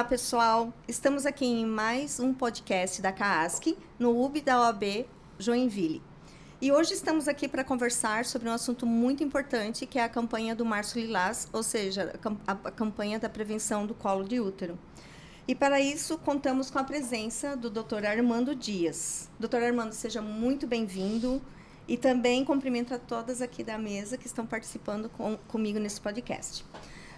Olá, pessoal! Estamos aqui em mais um podcast da CAASC, no UB da OAB Joinville. E hoje estamos aqui para conversar sobre um assunto muito importante, que é a campanha do Março Lilás, ou seja, a campanha da prevenção do colo de útero. E para isso, contamos com a presença do Dr. Armando Dias. Dr. Armando, seja muito bem-vindo e também cumprimento a todas aqui da mesa que estão participando comigo nesse podcast.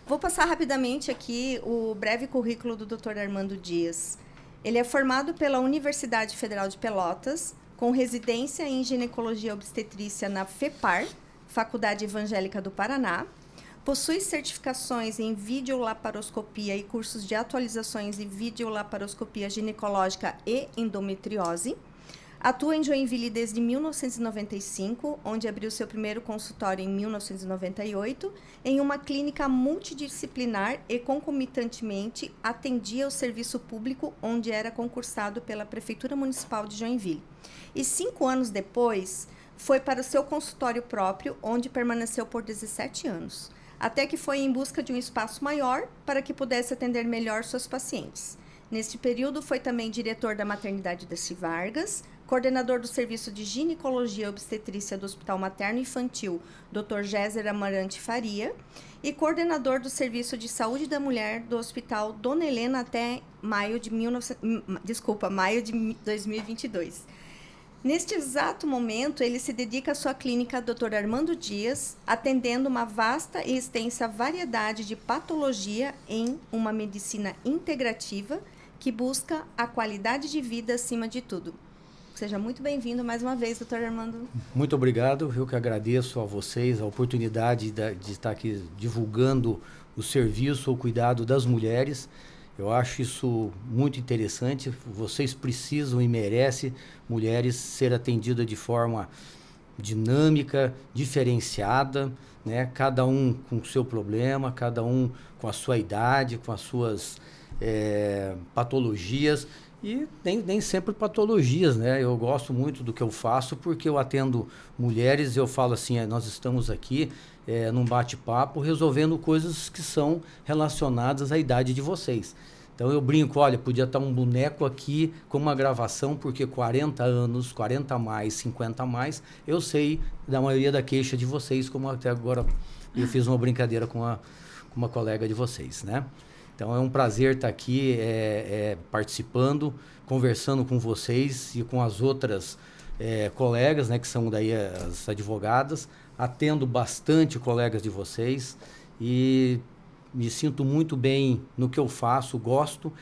Vou passar rapidamente aqui o breve currículo do Dr. Armando Dias. Ele é formado pela Universidade Federal de Pelotas, com residência em ginecologia obstetrícia na FEPAR, Faculdade Evangélica do Paraná. Possui certificações em videolaparoscopia e cursos de atualizações em videolaparoscopia ginecológica e endometriose. Atua em Joinville desde 1995, onde abriu seu primeiro consultório em 1998, em uma clínica multidisciplinar e, concomitantemente, atendia o serviço público, onde era concursado pela Prefeitura Municipal de Joinville. E 5 anos depois, foi para o seu consultório próprio, onde permaneceu por 17 anos, até que foi em busca de um espaço maior para que pudesse atender melhor seus pacientes. Neste período, foi também diretor da maternidade Darcy Vargas, coordenador do Serviço de Ginecologia e Obstetrícia do Hospital Materno Infantil, Dr. Géser Amarante Faria, e coordenador do Serviço de Saúde da Mulher do Hospital Dona Helena até maio de 2022. Neste exato momento, ele se dedica à sua clínica Dr. Armando Dias, atendendo uma vasta e extensa variedade de patologia em uma medicina integrativa que busca a qualidade de vida acima de tudo. Seja muito bem-vindo mais uma vez, doutor Armando. Muito obrigado, eu que agradeço a vocês a oportunidade de estar aqui divulgando o serviço ou cuidado das mulheres. Eu acho isso muito interessante, vocês precisam e merecem mulheres ser atendidas de forma dinâmica, diferenciada, né? Cada um com o seu problema, cada um com a sua idade, com as suas patologias. E nem sempre patologias, né? Eu gosto muito do que eu faço porque eu atendo mulheres e eu falo assim, nós estamos aqui num bate-papo resolvendo coisas que são relacionadas à idade de vocês. Então eu brinco, olha, podia estar um boneco aqui com uma gravação, porque 40 anos, 40 a mais, 50 a mais, eu sei da maioria da queixa de vocês, como até agora eu fiz uma brincadeira com uma colega de vocês, né? Então é um prazer estar aqui participando, conversando com vocês e com as outras colegas, né, que são daí as advogadas. Atendo bastante colegas de vocês e me sinto muito bem no que eu faço, gosto.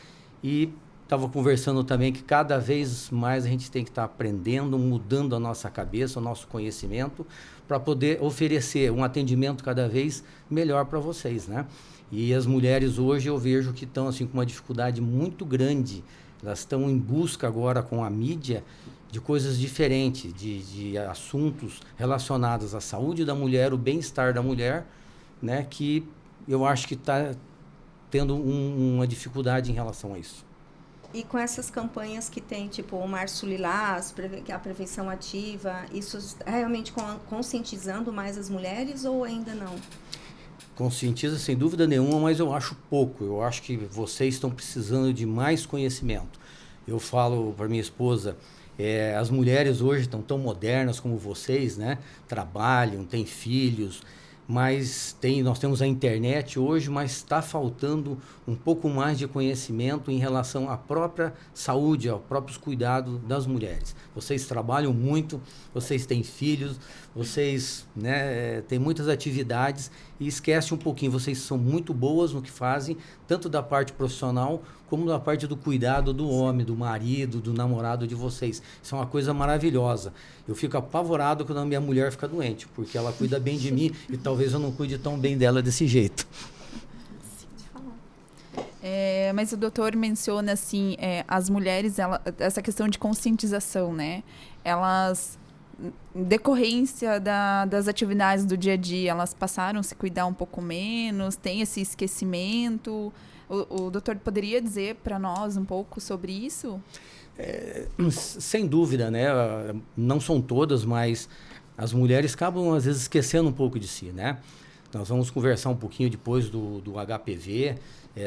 E estava conversando também que cada vez mais a gente tem que estar aprendendo, mudando a nossa cabeça, o nosso conhecimento, para poder oferecer um atendimento cada vez melhor para vocês, né? E as mulheres hoje eu vejo que estão assim, com uma dificuldade muito grande. Elas estão em busca agora com a mídia de coisas diferentes, de assuntos relacionados à saúde da mulher, o bem-estar da mulher, né? Que eu acho que está tendo uma dificuldade em relação a isso. E com essas campanhas que tem, tipo o Março Lilás, a prevenção ativa, isso é realmente conscientizando mais as mulheres ou ainda não? Conscientiza sem dúvida nenhuma, mas eu acho pouco. Eu acho que vocês estão precisando de mais conhecimento. Eu falo para minha esposa, as mulheres hoje estão tão modernas como vocês, né? Trabalham, têm filhos, mas nós temos a internet hoje, mas está faltando um pouco mais de conhecimento em relação à própria saúde, aos próprios cuidados das mulheres. Vocês trabalham muito, vocês têm filhos, vocês, né, têm muitas atividades e esquecem um pouquinho, vocês são muito boas no que fazem, tanto da parte profissional como da parte do cuidado do homem, do marido, do namorado de vocês. Isso é uma coisa maravilhosa. Eu fico apavorado quando a minha mulher fica doente, porque ela cuida bem de mim e talvez eu não cuide tão bem dela desse jeito. Mas o doutor menciona assim, as mulheres, essa questão de conscientização, né? Elas, em decorrência das atividades do dia a dia, elas passaram a se cuidar um pouco menos, tem esse esquecimento. O doutor poderia dizer para nós um pouco sobre isso? Sem dúvida, né? Não são todas, mas as mulheres acabam às vezes esquecendo um pouco de si, né? Nós vamos conversar um pouquinho depois do HPV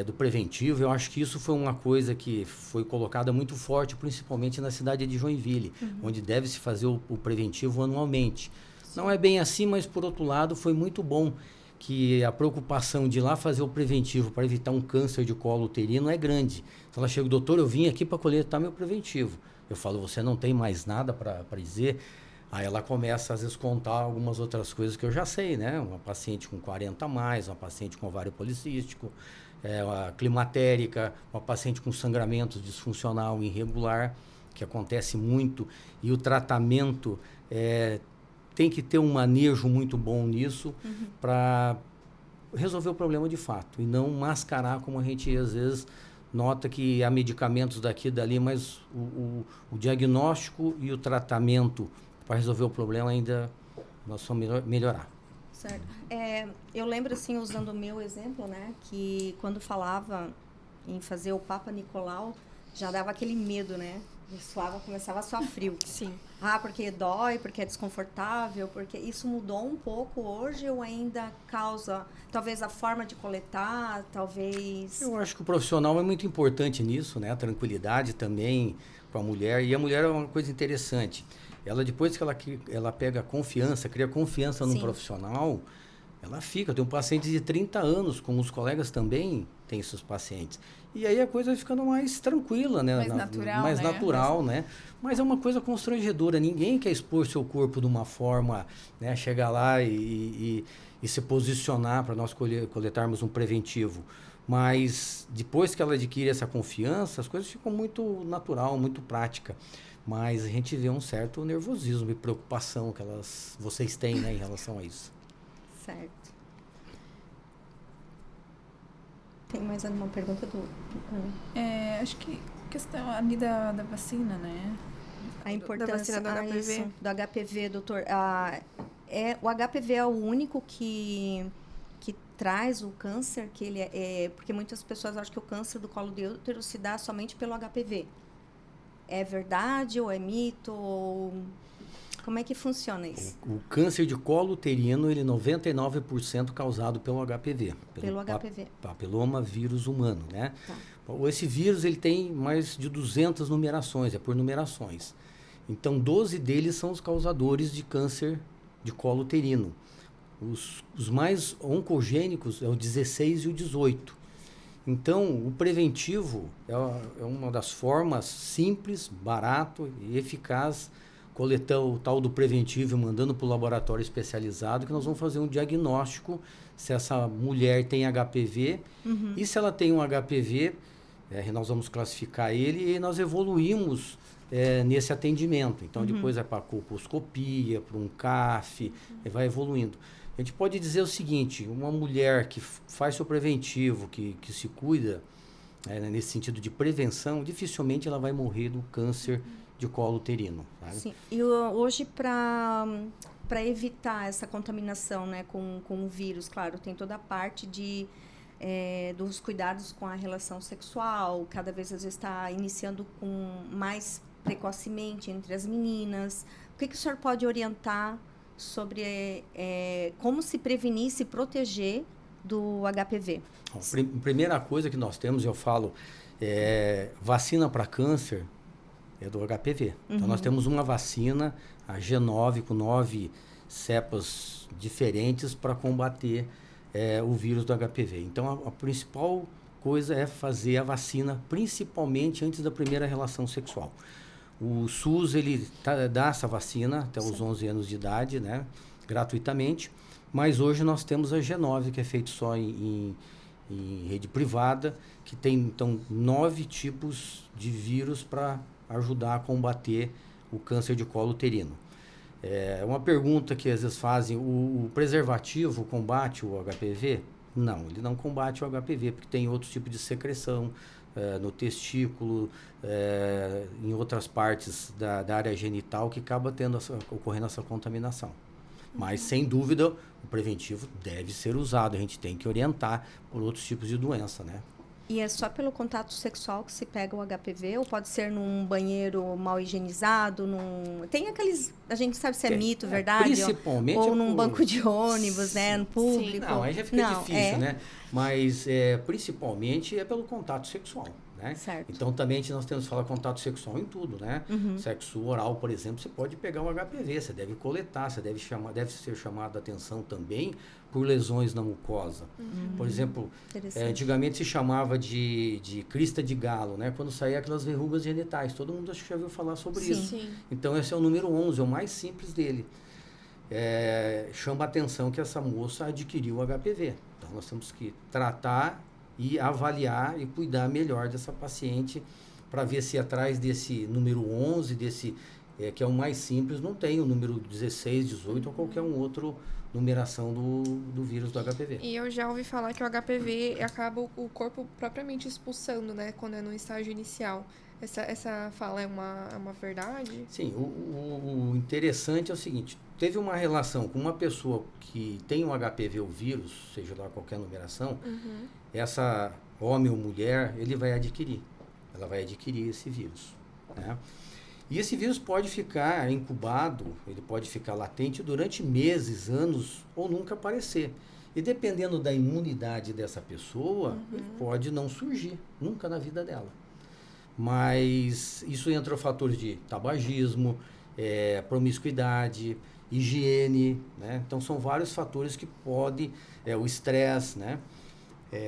do preventivo, eu acho que isso foi uma coisa que foi colocada muito forte, principalmente na cidade de Joinville, onde deve se fazer o preventivo anualmente. Não é bem assim, mas por outro lado foi muito bom que a preocupação de ir lá fazer o preventivo para evitar um câncer de colo uterino é grande. Então ela chega, doutor, eu vim aqui para coletar meu preventivo. Eu falo, você não tem mais nada para dizer? Aí ela começa, às vezes, contar algumas outras coisas que eu já sei, né? Uma paciente com 40 a mais, uma paciente com ovário policístico, uma climatérica, uma paciente com sangramento disfuncional irregular, que acontece muito, e o tratamento tem que ter um manejo muito bom nisso para resolver o problema de fato, e não mascarar, como a gente, às vezes, nota que há medicamentos daqui e dali, mas o diagnóstico e o tratamento para resolver o problema ainda nós vamos melhorar. Certo. Eu lembro, assim, usando o meu exemplo, né, que quando falava em fazer o Papa Nicolau, já dava aquele medo, né? Começava a suar frio. Sim. Porque dói, porque é desconfortável, porque isso mudou um pouco hoje ou ainda causa, talvez, a forma de coletar, talvez... Eu acho que o profissional é muito importante nisso, né? A tranquilidade também com a mulher. E a mulher é uma coisa interessante. Ela, depois que ela pega confiança, cria confiança num profissional, ela fica. Eu tenho um paciente de 30 anos, como os colegas também têm seus pacientes. E aí a coisa vai ficando mais tranquila, né? Mais natural, né? Mas é uma coisa constrangedora. Ninguém quer expor seu corpo de uma forma, né? Chegar lá e se posicionar para nós coletarmos um preventivo. Mas depois que ela adquire essa confiança, as coisas ficam muito natural, muito prática. Mas a gente vê um certo nervosismo e preocupação que vocês têm, né, em relação a isso. Certo. Tem mais alguma pergunta do acho que questão ali da vacina, né? A importância da vacina do HPV. Isso, do HPV, doutor. O HPV é o único que traz o câncer, que ele porque muitas pessoas acham que o câncer do colo de útero se dá somente pelo HPV. É verdade ou é mito? Como é que funciona isso? O câncer de colo uterino, ele é 99% causado pelo HPV. Pelo HPV. Papilomavírus humano, né? Tá. Esse vírus, ele tem mais de 200 numerações, é por numerações. Então, 12 deles são os causadores de câncer de colo uterino. Os mais oncogênicos é o 16 e o 18. Então, o preventivo é uma das formas simples, barato e eficaz, coletar o tal do preventivo e mandando para o laboratório especializado, que nós vamos fazer um diagnóstico se essa mulher tem HPV. E se ela tem um HPV, nós vamos classificar ele e nós evoluímos nesse atendimento. Então, depois vai para a colposcopia, para um CAF, e vai evoluindo. A gente pode dizer o seguinte, uma mulher que faz seu preventivo, que se cuida, nesse sentido de prevenção, dificilmente ela vai morrer do câncer de colo uterino. Sabe? Sim. E hoje, para evitar essa contaminação, né, com o vírus, claro, tem toda a parte dos cuidados com a relação sexual, cada vez às vezes está iniciando mais precocemente entre as meninas. O que o senhor pode orientar sobre como se prevenir, se proteger do HPV? A primeira coisa que nós temos, eu falo, vacina para câncer é do HPV. Então, nós temos uma vacina, a G9, com 9 cepas diferentes para combater o vírus do HPV. Então, a principal coisa é fazer a vacina, principalmente antes da primeira relação sexual. O SUS, ele dá essa vacina até os 11 anos de idade, né, gratuitamente, mas hoje nós temos a G9, que é feito só em rede privada, que tem, então, 9 tipos de vírus para ajudar a combater o câncer de colo uterino. Uma pergunta que às vezes fazem, o preservativo combate o HPV? Não, ele não combate o HPV, porque tem outros tipos de secreção, no testículo, em outras partes da área genital, que acaba ocorrendo essa contaminação. Mas, sem dúvida, o preventivo deve ser usado. A gente tem que orientar por outros tipos de doença, né? E é só pelo contato sexual que se pega o HPV? Ou pode ser num banheiro mal higienizado? Tem aqueles... A gente sabe se é mito, verdade? Principalmente Ou é num por... banco de ônibus, né? No público. Não, aí já fica difícil, né? Mas principalmente é pelo contato sexual, né? Certo. Então também nós temos que falar contato sexual em tudo, né? Sexo oral, por exemplo, você pode pegar um HPV, você deve coletar, você deve ser chamado a atenção também por lesões na mucosa. Por exemplo, antigamente se chamava de crista de galo, né? Quando saía aquelas verrugas genitais. Todo mundo acho que já ouviu falar sobre isso. Sim. Então esse é o número 11, é o mais simples dele. Chama a atenção que essa moça adquiriu HPV. Então nós temos que tratar e avaliar e cuidar melhor dessa paciente para ver se atrás desse número 11, que é o mais simples, não tem o número 16, 18 ou qualquer outro numeração do vírus do HPV. E eu já ouvi falar que o HPV acaba o corpo propriamente expulsando, né? Quando é no estágio inicial. Essa fala é uma verdade? Sim, o interessante é o seguinte, teve uma relação com uma pessoa que tem um HPV ou vírus, seja lá qualquer numeração, essa homem ou mulher, ela vai adquirir esse vírus, né? E esse vírus pode ficar incubado, ele pode ficar latente durante meses, anos, ou nunca aparecer. E dependendo da imunidade dessa pessoa, ele pode não surgir, nunca na vida dela. Mas isso entra fatores de tabagismo, promiscuidade, higiene, né? Então são vários fatores que podem, o estresse, né?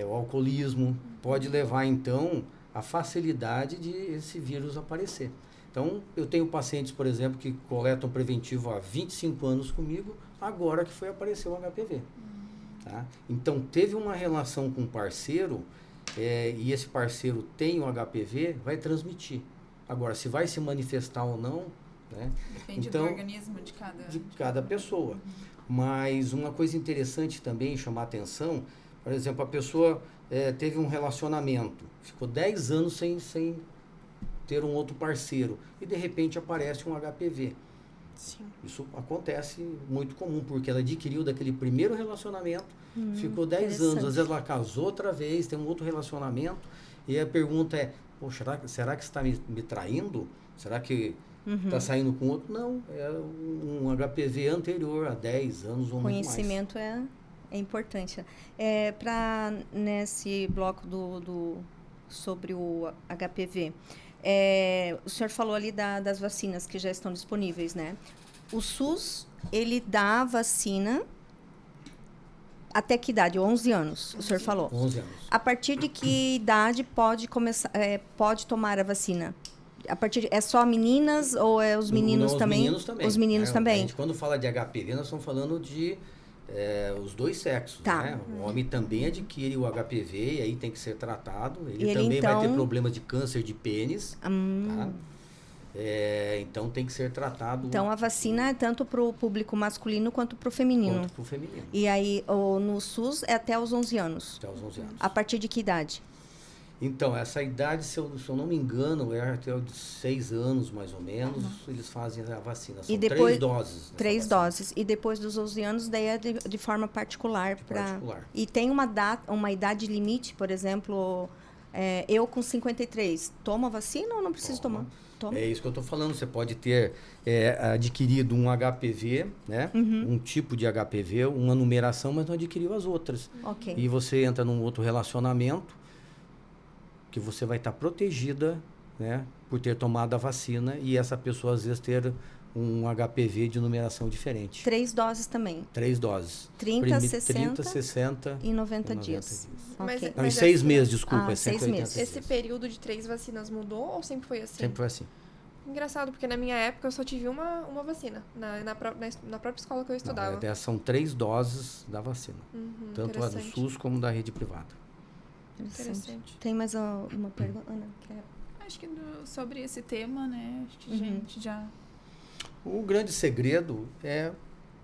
O alcoolismo, pode levar então à facilidade de esse vírus aparecer. Então eu tenho pacientes, por exemplo, que coletam preventivo há 25 anos comigo, agora que foi aparecer o HPV. Tá? Então teve uma relação com um parceiro, e esse parceiro tem o HPV, vai transmitir. Agora, se vai se manifestar ou não, né? Depende então, do organismo de cada pessoa. Mas uma coisa interessante também, chamar atenção, por exemplo, a pessoa teve um relacionamento, ficou 10 anos sem ter um outro parceiro, e de repente aparece um HPV. Sim. Isso acontece muito comum, porque ela adquiriu daquele primeiro relacionamento, ficou 10 anos, às vezes ela casou outra vez, tem um outro relacionamento, e a pergunta é, poxa, será que você está me traindo? Será que está saindo com outro? Não, é um HPV anterior, há 10 anos ou muito mais. Conhecimento é importante. Nesse bloco sobre o HPV, o senhor falou ali das vacinas que já estão disponíveis, né? O SUS, ele dá a vacina até que idade? 11 anos, o senhor falou. 11 anos. A partir de que idade pode tomar a vacina? É só meninas ou os meninos também? Os meninos também. Os meninos também. A gente, quando fala de HPV, nós estamos falando de os dois sexos, tá. Né? O homem também adquire o HPV e aí tem que ser tratado. Ele também vai ter problemas de câncer de pênis. Tá? Então tem que ser tratado. Então a vacina é tanto para o público masculino quanto para o feminino. Quanto para o feminino. E aí no SUS é até os 11 anos. Até os 11 anos. A partir de que idade? Então, essa idade, se eu não me engano, é até os 6 anos, mais ou menos, eles fazem a vacina. São 3 doses. 3 doses. E depois dos 11 anos, daí é de forma particular. Particular. E tem uma idade limite, por exemplo, eu com 53, tomo a vacina ou não preciso tomar? Toma. É isso que eu estou falando. Você pode ter adquirido um HPV, né? Um tipo de HPV, uma numeração, mas não adquiriu as outras. Okay. E você entra num outro relacionamento que você vai estar protegida, né, por ter tomado a vacina e essa pessoa às vezes ter um HPV de numeração diferente. 3 doses também? 3 doses. 30, 60 e 90 dias. Okay. Não, em 6 meses, desculpa. 6 meses. Esse período de 3 vacinas mudou ou sempre foi assim? Sempre foi assim. Engraçado, porque na minha época eu só tive uma vacina, na própria escola que eu estudava. Não, são 3 doses da vacina. Tanto a do SUS como da rede privada. Interessante. Tem mais uma pergunta, Ana? Acho que sobre esse tema, né? Acho que a gente já... O grande segredo é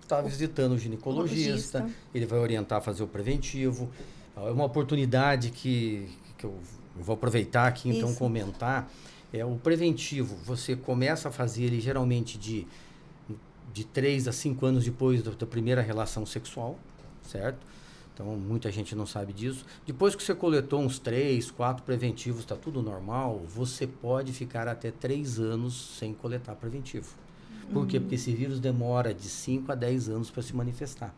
estar visitando o ginecologista, ele vai orientar a fazer o preventivo. É uma oportunidade que eu vou aproveitar aqui, então, comentar. O preventivo, você começa a fazer ele geralmente de 3 a 5 anos depois da primeira relação sexual, certo? Então, muita gente não sabe disso. Depois que você coletou uns 3, 4 preventivos, está tudo normal, você pode ficar até 3 anos sem coletar preventivo. Por quê? Porque esse vírus demora de 5 a 10 anos para se manifestar.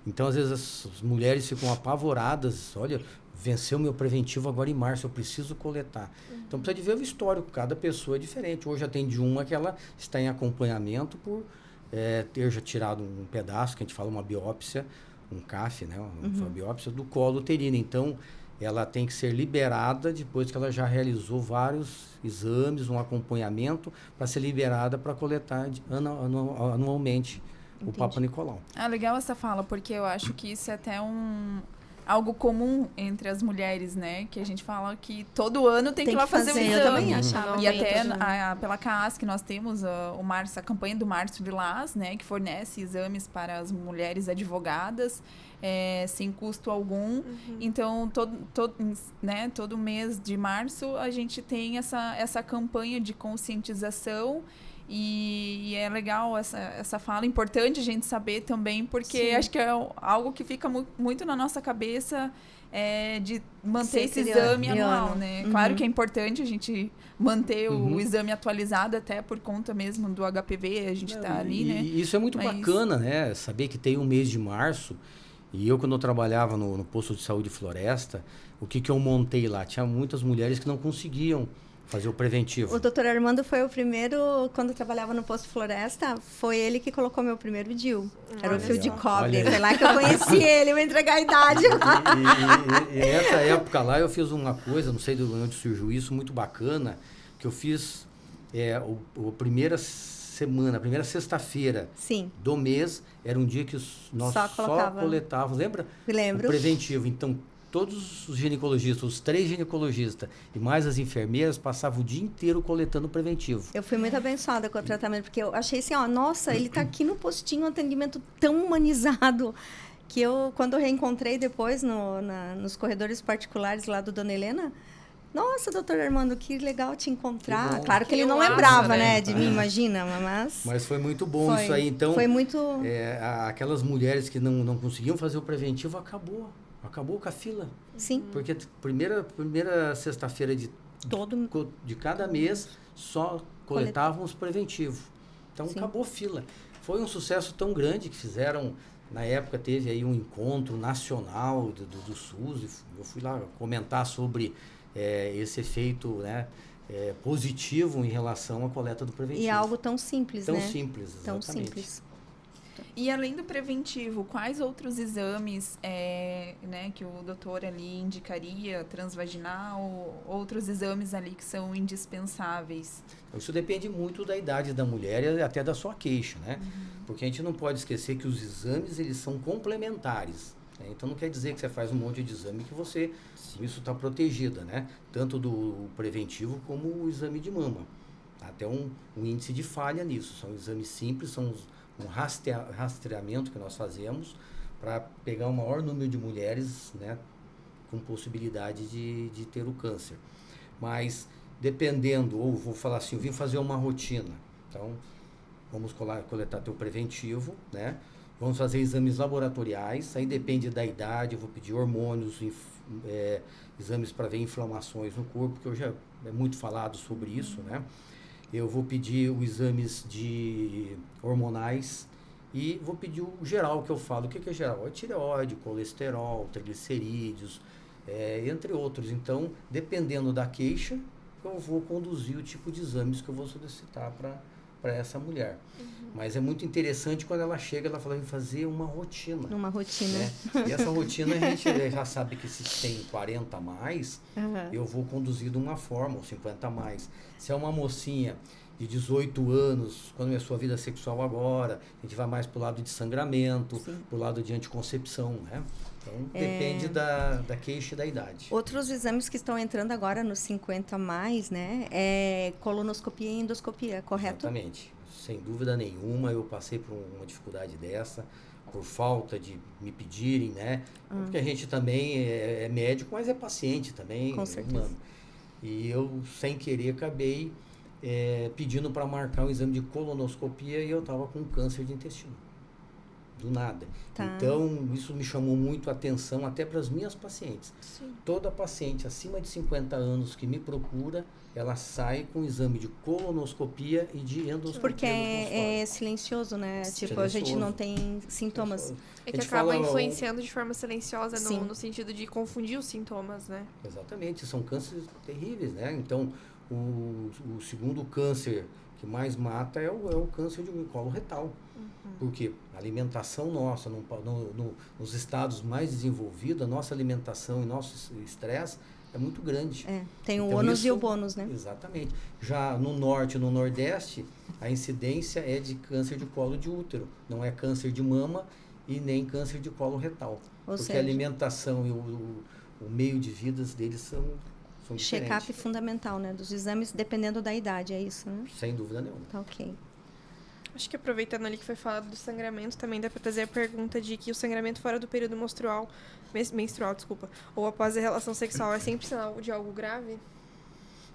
Então, às vezes, as mulheres ficam apavoradas. Olha, venceu meu preventivo agora em março, eu preciso coletar. Então, precisa de ver o histórico. Cada pessoa é diferente. Hoje atende uma que ela está em acompanhamento por ter já tirado um pedaço, que a gente fala uma biópsia, um CAF, né? Uma biópsia do colo uterino. Então, ela tem que ser liberada depois que ela já realizou vários exames, um acompanhamento, para ser liberada para coletar anualmente o Papa Nicolau. Ah, legal essa fala, porque eu acho que isso é até algo comum entre as mulheres, né? Que a gente fala que todo ano tem que ir lá fazer um exame. Eu também achava. E até pela CAASC nós temos a campanha do Março Lilás, né? Que fornece exames para as mulheres advogadas, sem custo algum. Então, todo mês de março a gente tem essa campanha de conscientização. E é legal essa fala, importante a gente saber também, porque acho que é algo que fica muito na nossa cabeça, de manter esse exame anual, né? Claro que é importante a gente manter o exame atualizado, até por conta mesmo do HPV, a gente tá ali, né? E isso é muito bacana, né? Saber que tem um mês de março, e eu quando eu trabalhava no posto de saúde Floresta, o que eu montei lá? Tinha muitas mulheres que não conseguiam fazer o preventivo. O doutor Armando foi o primeiro, quando eu trabalhava no posto Floresta, foi ele que colocou meu primeiro DIU. Era o fio de cobre. Foi lá que eu conheci ele, eu vou entregar a idade. E nessa época lá eu fiz uma coisa, não sei de onde surgiu isso, muito bacana, que eu fiz a primeira semana, a primeira sexta-feira do mês, era um dia que nós só coletávamos, lembra? Lembro. O preventivo. Então, todos os ginecologistas, os 3 ginecologistas e mais as enfermeiras passavam o dia inteiro coletando preventivo. Eu fui muito abençoada com o tratamento, porque eu achei assim, nossa, ele está aqui no postinho, um atendimento tão humanizado, que quando eu reencontrei depois nos corredores particulares lá do Dona Helena, nossa, doutor Armando, que legal te encontrar. Claro que ele não lembrava, né, de mim, imagina, mas foi muito bom isso aí. Então, foi muito... aquelas mulheres que não conseguiam fazer o preventivo, acabou com a fila. Sim. Porque primeira sexta-feira de cada mês só coletavam os preventivos. Então, acabou a fila. Foi um sucesso tão grande que fizeram... Na época, teve aí um encontro nacional do SUS. Eu fui lá comentar sobre esse efeito, né, positivo em relação à coleta do preventivo. E é algo tão simples, né? Tão simples, exatamente. Tão simples. E além do preventivo, quais outros exames né, que o doutor ali indicaria, transvaginal, outros exames ali que são indispensáveis? Isso depende muito da idade da mulher e até da sua queixa, né? Porque a gente não pode esquecer que os exames, eles são complementares. Né? Então, não quer dizer que você faz um monte de exame que você, isso está protegida, né? Tanto do preventivo como o exame de mama. Até um índice de falha nisso. São exames simples, são um rastreamento que nós fazemos para pegar o maior número de mulheres, né, com possibilidade de ter o câncer. Mas dependendo, ou vou falar assim, eu vim fazer uma rotina, então vamos coletar teu preventivo, né? Vamos fazer exames laboratoriais, aí depende da idade, eu vou pedir hormônios, exames para ver inflamações no corpo, que hoje é muito falado sobre isso, né? Eu vou pedir os exames hormonais e vou pedir o geral, que eu falo. O que é geral? É tireoide, colesterol, triglicerídeos, entre outros. Então, dependendo da queixa, eu vou conduzir o tipo de exames que eu vou solicitar para essa mulher. Mas é muito interessante quando ela chega, ela fala, fazer uma rotina. Uma rotina. Né? E essa rotina a gente já sabe que se tem 40 a mais, eu vou conduzir de uma forma, ou 50 a mais. Se é uma mocinha de 18 anos, quando é a sua vida sexual agora, a gente vai mais pro lado de sangramento, pro lado de anticoncepção, né? Então, depende da queixa e da idade. Outros exames que estão entrando agora nos 50 a mais, né? É colonoscopia e endoscopia, correto? Exatamente. Sem dúvida nenhuma, eu passei por uma dificuldade dessa, por falta de me pedirem, né? Porque a gente também é médico, mas é paciente também. Com certeza. E eu, sem querer, acabei pedindo para marcar um exame de colonoscopia e eu estava com câncer de intestino. do nada. Tá. Então, isso me chamou muito a atenção até para as minhas pacientes. Sim. Toda paciente acima de 50 anos que me procura, ela sai com exame de colonoscopia e de endoscopia. Porque no consultório. é silencioso, né? Tipo, a gente não tem sintomas. É A que gente acaba fala, influenciando de forma silenciosa Sim. no sentido de confundir os sintomas, né? Exatamente, são cânceres terríveis, né? Então, o segundo câncer que mais mata é o câncer de colo retal. Porque a alimentação nossa, nos estados mais desenvolvidos, a nossa alimentação e nosso estresse é muito grande. Tem o Então, ônus e o isso- bônus, né? Exatamente. Já no norte e no nordeste, a incidência é de câncer de colo de útero. Não é câncer de mama e nem câncer de colo retal. Ou porque seja, a alimentação e o meio de vida deles são check-up diferentes. fundamental, né? Dos exames, dependendo da idade, é isso, né? Sem dúvida nenhuma. Tá ok. Acho que aproveitando ali que foi falado do sangramento, também dá para trazer a pergunta de que o sangramento fora do período menstrual, desculpa, ou após a relação sexual é sempre sinal de algo grave?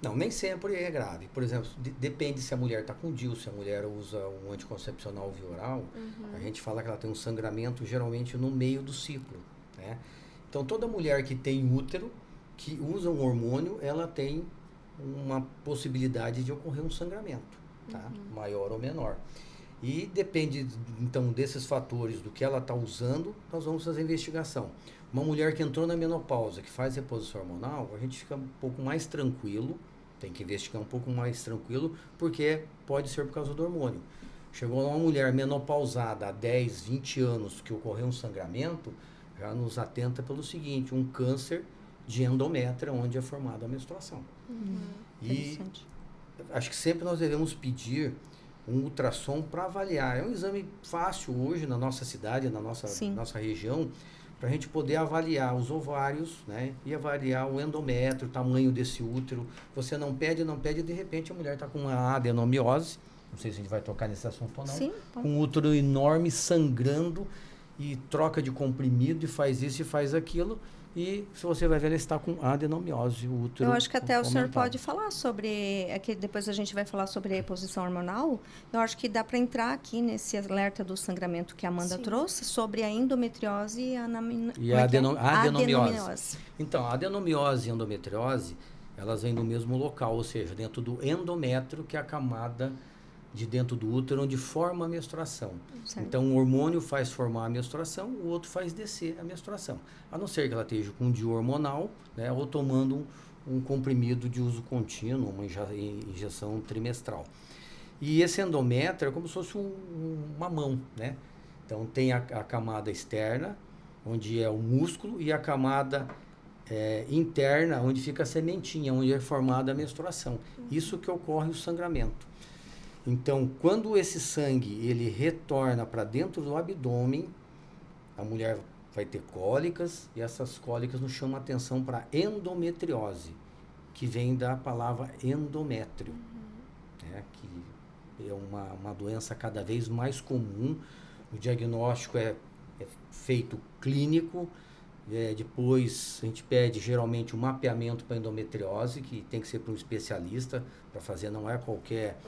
Não, nem sempre é grave. Por exemplo, depende se a mulher está com DIU, se a mulher usa um anticoncepcional via oral, a gente fala que ela tem um sangramento geralmente no meio do ciclo, né? Então, toda mulher que tem útero, que usa um hormônio, ela tem uma possibilidade de ocorrer um sangramento, tá? Maior ou menor. E depende, então, desses fatores, do que ela está usando, nós vamos fazer a investigação. Uma mulher que entrou na menopausa, que faz reposição hormonal, a gente fica um pouco mais tranquilo, tem que investigar um pouco mais tranquilo, porque pode ser por causa do hormônio. Chegou uma mulher menopausada há 10, 20 anos que ocorreu um sangramento, já nos atenta pelo seguinte, um câncer de endométrio, onde é formada a menstruação. E Interessante. acho que sempre nós devemos pedir um ultrassom para avaliar. É um exame fácil hoje na nossa cidade, na nossa região, para a gente poder avaliar os ovários, né? E avaliar o endométrio, o tamanho desse útero. Você não pede, de repente a mulher está com uma adenomiose, não sei se a gente vai tocar nesse assunto ou não, Sim, com um útero enorme, sangrando, e troca de comprimido, e faz isso e faz aquilo, e se você vai ver, ela está com adenomiose, o útero Eu acho que até o senhor aumentado. pode falar sobre, que depois a gente vai falar sobre a reposição hormonal, eu acho que dá para entrar aqui nesse alerta do sangramento que a Amanda Sim. trouxe, sobre a endometriose e a adenomiose. Então, a adenomiose e a endometriose, elas vêm do mesmo local, ou seja, dentro do endométrio, que é a camada de dentro do útero, onde forma a menstruação. Certo. Então, um hormônio faz formar a menstruação, o outro faz descer a menstruação. A não ser que ela esteja com um DIU hormonal, né, ou tomando um comprimido de uso contínuo, uma injeção trimestral. E esse endométrio é como se fosse uma mão, né? Então, tem a camada externa, onde é o músculo, e a camada interna, onde fica a sementinha, onde é formada a menstruação. Isso que ocorre o sangramento. Então, quando esse sangue ele retorna para dentro do abdômen, a mulher vai ter cólicas, e essas cólicas nos chamam a atenção para endometriose, que vem da palavra endométrio, né, que é uma doença cada vez mais comum. O diagnóstico é feito clínico, depois a gente pede geralmente um mapeamento para endometriose, que tem que ser para um especialista para fazer, não é qualquer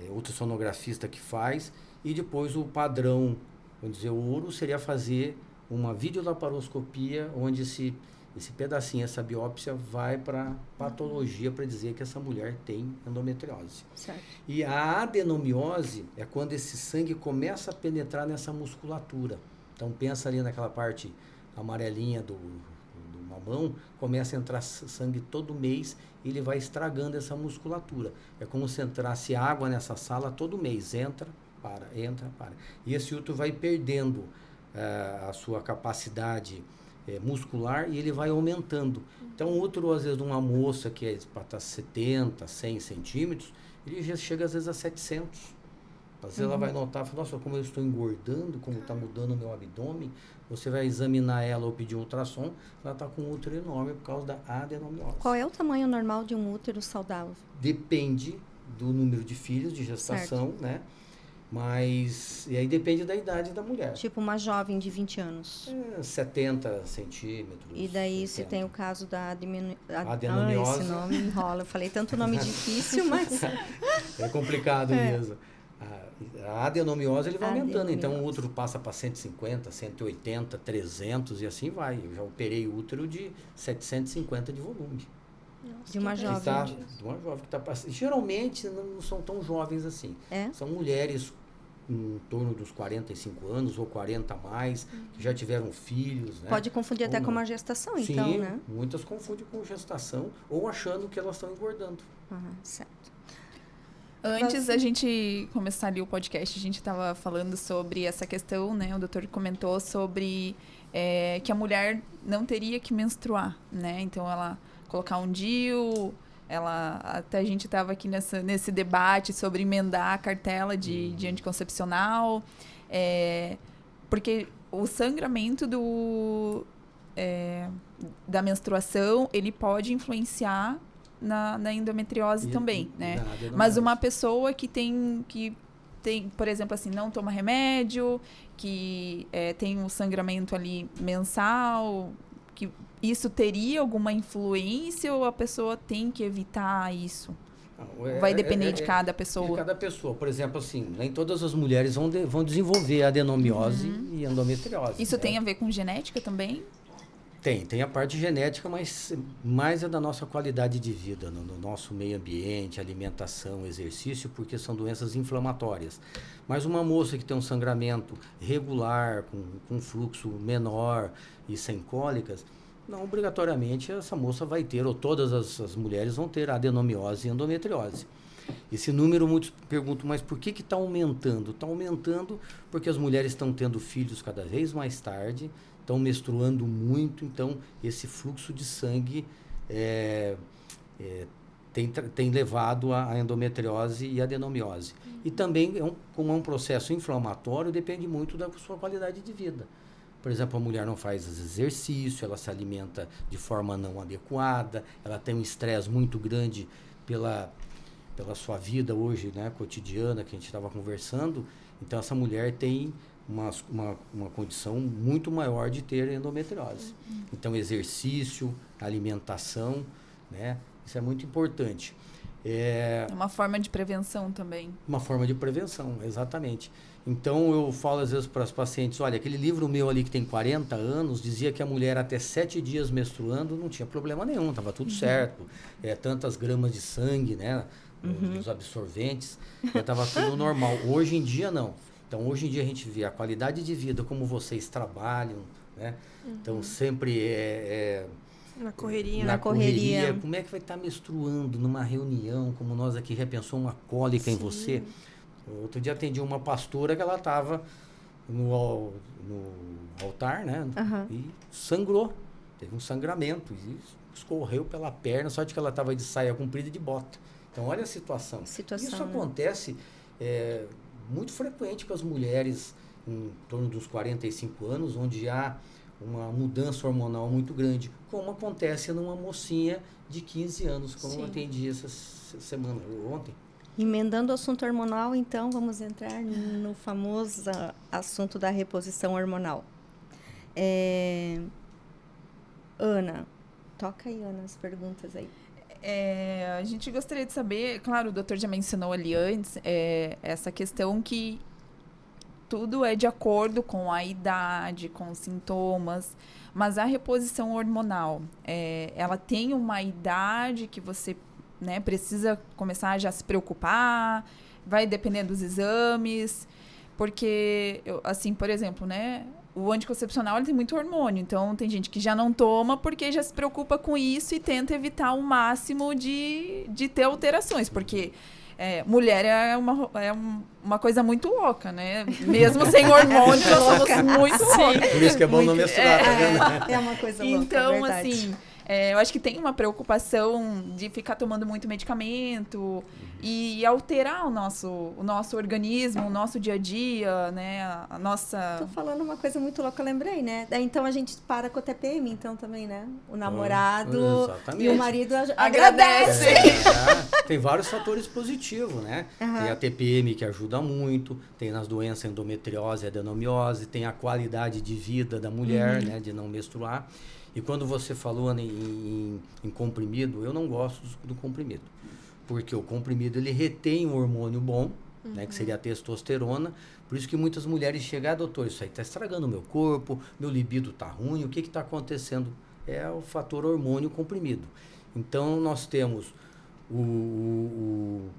ultrassonografista que faz, e depois o padrão, vamos dizer, o ouro seria fazer uma videolaparoscopia, onde esse pedacinho, essa biópsia, vai para patologia para dizer que essa mulher tem endometriose. Certo. E a adenomiose é quando esse sangue começa a penetrar nessa musculatura. Então pensa ali naquela parte amarelinha do mamão, começa a entrar sangue todo mês, e ele vai estragando essa musculatura. É como se entrasse água nessa sala todo mês, entra, para. E esse útero vai perdendo a sua capacidade muscular, e ele vai aumentando. Então, o útero, às vezes, de uma moça que é para estar 70, 100 centímetros, ele já chega, às vezes, a 700. Às vezes ela vai notar, fala, nossa, como eu estou engordando, como está mudando o meu abdômen. Você vai examinar ela ou pedir um ultrassom, ela está com um útero enorme por causa da adenomiose. Qual é o tamanho normal de um útero saudável? Depende do número de filhos, de gestação, né? Mas, e aí depende da idade da mulher. Tipo uma jovem de 20 anos. 70 centímetros. E daí 80. se tem o caso da adenomiose. Esse nome enrola. Eu falei tanto nome difícil, mas... É complicado mesmo. A adenomiose ele vai aumentando, então o Adenomiose. útero passa para 150, 180, 300 e assim vai. Eu já operei útero de 750 de volume. Nossa, De uma que jovem. interessante. De uma jovem que está passando. Geralmente não são tão jovens assim. É? São mulheres em torno dos 45 anos ou 40 a mais, que já tiveram filhos, né? Pode confundir até Ou com não. uma gestação, Sim, então, né? muitas confundem com gestação ou achando que elas estão engordando. Certo. Antes da gente começar ali o podcast, a gente estava falando sobre essa questão, né? O doutor comentou sobre que a mulher não teria que menstruar, né? Então, ela colocar um DIU, até a gente estava aqui nesse debate sobre emendar a cartela de anticoncepcional, porque o sangramento da menstruação, ele pode influenciar na endometriose também, né? Mas uma pessoa que tem, por exemplo, assim, não toma remédio, que tem um sangramento ali mensal, que isso teria alguma influência ou a pessoa tem que evitar isso? Vai depender de cada pessoa. De cada pessoa. Por exemplo, assim, nem todas as mulheres vão desenvolver adenomiose e endometriose. Isso tem a ver com genética também? Tem a parte genética, mas mais é da nossa qualidade de vida, no nosso meio ambiente, alimentação, exercício, porque são doenças inflamatórias. Mas uma moça que tem um sangramento regular, com fluxo menor e sem cólicas, não obrigatoriamente essa moça vai ter, ou todas as mulheres vão ter adenomiose e endometriose. Esse número, muitos perguntam, mas por que está aumentando? Está aumentando porque as mulheres estão tendo filhos cada vez mais tarde, estão menstruando muito, então esse fluxo de sangue tem levado a endometriose e a adenomiose. E também, como é um processo inflamatório, depende muito da sua qualidade de vida. Por exemplo, a mulher não faz exercício, ela se alimenta de forma não adequada, ela tem um estresse muito grande pela sua vida hoje, né, cotidiana, que a gente estava conversando. Então, essa mulher tem uma condição muito maior de ter endometriose. Então, exercício, alimentação, né, isso é muito importante. É uma forma de prevenção também. Uma forma de prevenção, exatamente. Então, eu falo às vezes para as pacientes, olha, aquele livro meu ali que tem 40 anos, dizia que a mulher até 7 dias menstruando não tinha problema nenhum, estava tudo certo. Tantas gramas de sangue, né, os absorventes, estava tudo normal. Hoje em dia, não. Então, hoje em dia, a gente vê a qualidade de vida, como vocês trabalham, né? Então, sempre Na correria. Na correria. Como é que vai estar menstruando numa reunião, como nós aqui, já pensou uma cólica em você? Outro dia atendi uma pastora que ela estava no altar, né? E sangrou. Teve um sangramento. E escorreu pela perna, só de que ela estava de saia comprida e de bota. Então, olha a situação. Isso né? acontece muito frequente com as mulheres em torno dos 45 anos, onde há uma mudança hormonal muito grande, como acontece numa mocinha de 15 anos, como eu atendi essa semana, ontem. Emendando o assunto hormonal, então, vamos entrar no famoso assunto da reposição hormonal. Ana, toca aí, Ana, as perguntas aí. A gente gostaria de saber, claro, o doutor já mencionou ali antes, essa questão que tudo é de acordo com a idade, com os sintomas, mas a reposição hormonal, ela tem uma idade que você, né, precisa começar a já se preocupar, vai depender dos exames, porque, assim, por exemplo, né, o anticoncepcional ele tem muito hormônio, então tem gente que já não toma porque já se preocupa com isso e tenta evitar o máximo de ter alterações, porque mulher é uma coisa muito louca, né? Mesmo sem hormônio, nós somos muito loucas. Por isso que é bom não menstruar, tá vendo? É uma coisa louca, então, verdade. assim, eu acho que tem uma preocupação de ficar tomando muito medicamento e alterar o nosso organismo, o nosso dia a dia, né? A nossa... Tô falando uma coisa muito louca, eu lembrei, né? Daí, então, a gente para com a TPM, então, também, né? O namorado e o marido agradece. Tem vários fatores positivos, né? Tem a TPM que ajuda muito, tem nas doenças endometriose e adenomiose, tem a qualidade de vida da mulher, né? De não menstruar. E quando você falou em comprimido, eu não gosto do comprimido. Porque o comprimido, ele retém um hormônio bom, né, que seria a testosterona. Por isso que muitas mulheres chegam, doutor, isso aí está estragando o meu corpo, meu libido está ruim, o que está acontecendo? É o fator hormônio comprimido. Então, nós temos o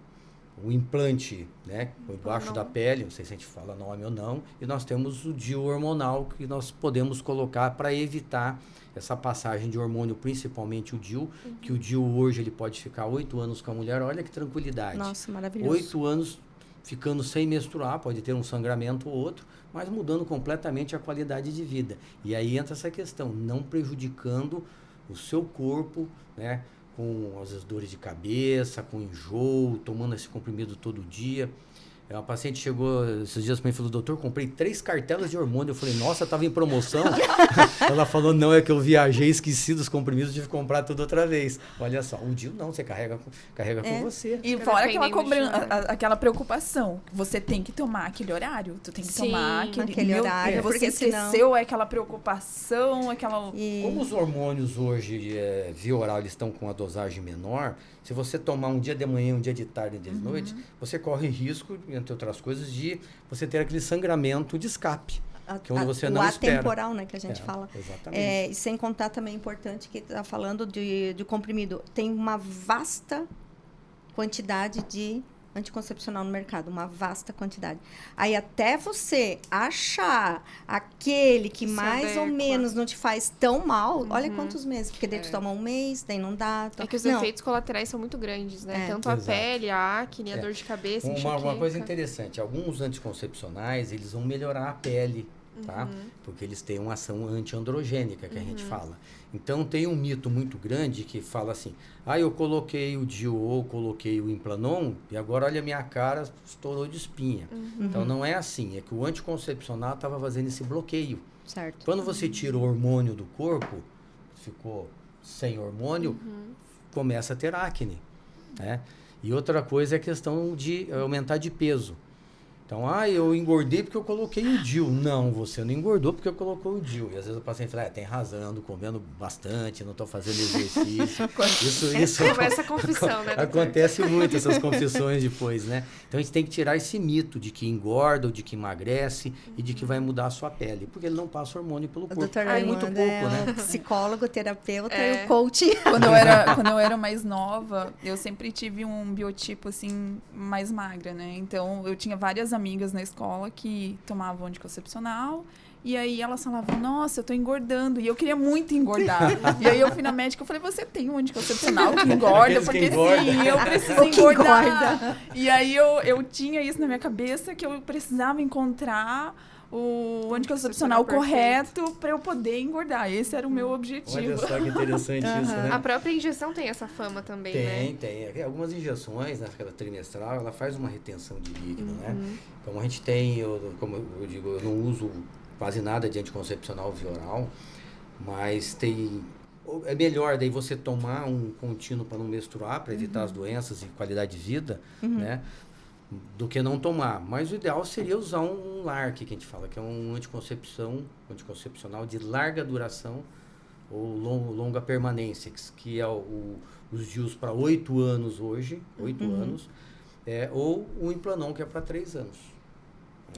implante, né, embaixo da pele, não sei se a gente fala nome ou não, e nós temos o DIU hormonal que nós podemos colocar para evitar essa passagem de hormônio, principalmente o DIU, que o DIU hoje ele pode ficar 8 anos com a mulher, olha que tranquilidade. Nossa, maravilhoso. 8 anos ficando sem menstruar, pode ter um sangramento ou outro, mas mudando completamente a qualidade de vida. E aí entra essa questão, não prejudicando o seu corpo, né, com às vezes dores de cabeça, com enjoo, tomando esse comprimido todo dia. Uma paciente chegou esses dias para mim e falou, doutor, comprei 3 cartelas de hormônio. Eu falei, nossa, estava em promoção? Ela falou, não, é que eu viajei, esqueci dos comprimidos, tive que comprar tudo outra vez. Olha só, o DIU não, você carrega com você. E fora aquela preocupação, você tem que tomar aquele horário, tu tem que tomar aquele horário, você porque esqueceu, senão... aquela preocupação, aquela... Como os hormônios hoje, via oral, eles estão com a dosagem menor, se você tomar um dia de manhã, um dia de tarde, um dia de noite, você corre risco, entre outras coisas, de você ter aquele sangramento de escape. Que é onde você não espera. Atemporal, né, que a gente fala. Exatamente. E sem contar também, importante, que está falando de comprimido. Tem uma vasta quantidade de anticoncepcional no mercado, uma vasta quantidade. Aí até você achar aquele que mais ou menos não te faz tão mal, olha quantos meses, porque daí tu toma um mês, daí não dá. É que os efeitos colaterais são muito grandes, né? Tanto a pele, a acne, a dor de cabeça, uma coisa interessante, alguns anticoncepcionais, eles vão melhorar a pele, tá? Porque eles têm uma ação antiandrogênica, que a gente fala. Então, tem um mito muito grande que fala assim, eu coloquei o DIU ou coloquei o Implanon e agora, olha, a minha cara estourou de espinha. Então, não é assim, é que o anticoncepcional estava fazendo esse bloqueio. Certo. Quando você tira o hormônio do corpo, ficou sem hormônio, começa a ter acne, né? E outra coisa é a questão de aumentar de peso. Então, eu engordei porque eu coloquei o DIU. Não, você não engordou porque eu colocou o DIU. E às vezes o paciente fala, tem razão, ando comendo bastante, não estou fazendo exercício. Isso começa a confissão, né? Acontece muito essas confissões depois, né? Então, a gente tem que tirar esse mito de que engorda ou de que emagrece e de que vai mudar a sua pele. Porque ele não passa hormônio pelo corpo. Doutor É muito pouco, né? Psicólogo, terapeuta e o coach. Quando eu era mais nova, eu sempre tive um biotipo, assim, mais magra, né? Então, eu tinha várias amigas na escola que tomavam anticoncepcional e aí elas falavam, nossa, eu tô engordando e eu queria muito engordar. E aí eu fui na médica e falei, você tem um anticoncepcional que engorda? Porque sim, eu preciso engordar. E aí eu tinha isso na minha cabeça que eu precisava encontrar o anticoncepcional correto para eu poder engordar. Esse era o meu objetivo. Olha só que interessante isso, né? A própria injeção tem essa fama também, né? Tem. Algumas injeções, naquela trimestral, ela faz uma retenção de líquido, né? Como a gente tem, como eu digo, eu não uso quase nada de anticoncepcional via oral, mas é melhor daí você tomar um contínuo para não menstruar, para evitar as doenças e qualidade de vida, né? Do que não tomar. Mas o ideal seria usar um LARC, que a gente fala, que é um anticoncepcional de larga duração ou longa permanência, que é os DIUs para 8 anos hoje, 8 anos, ou o Implanon, que é para 3 anos.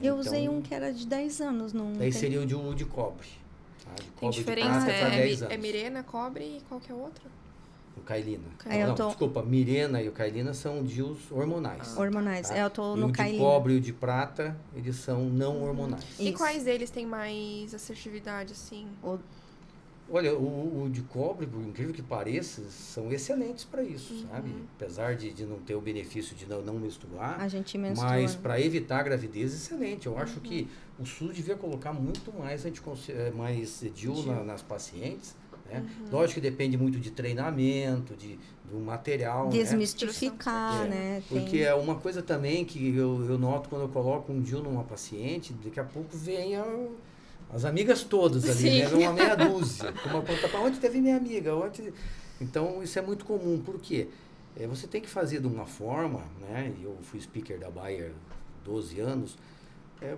Eu usei um que era de 10 anos. Daí seria o de cobre. Tá? De Tem cobre diferença? de prata 10 anos. É Mirena, cobre e qual que é o outro? O Cailina. Desculpa, Mirena e o Cailina são DIUs hormonais. Hormonais. Tá? Eu tô e no o Cailina. de cobre e o de prata, eles são não hormonais. E quais deles têm mais assertividade, assim? Olha, o de cobre, por incrível que pareça, são excelentes para isso, sabe? Apesar de não ter o benefício de não menstruar, a gente menstrua, mas para evitar a gravidez, excelente. Eu acho que o SUS devia colocar muito mais DIU nas pacientes, né? Lógico que depende muito de treinamento, do material, desmistificar, né? Porque é uma coisa também que eu noto quando eu coloco um DIU numa paciente, daqui a pouco vem as amigas todas ali, né? Uma meia dúzia. Uma conta para onde teve minha amiga? Então, isso é muito comum. Por quê? Você tem que fazer de uma forma, né? Eu fui speaker da Bayer 12 anos,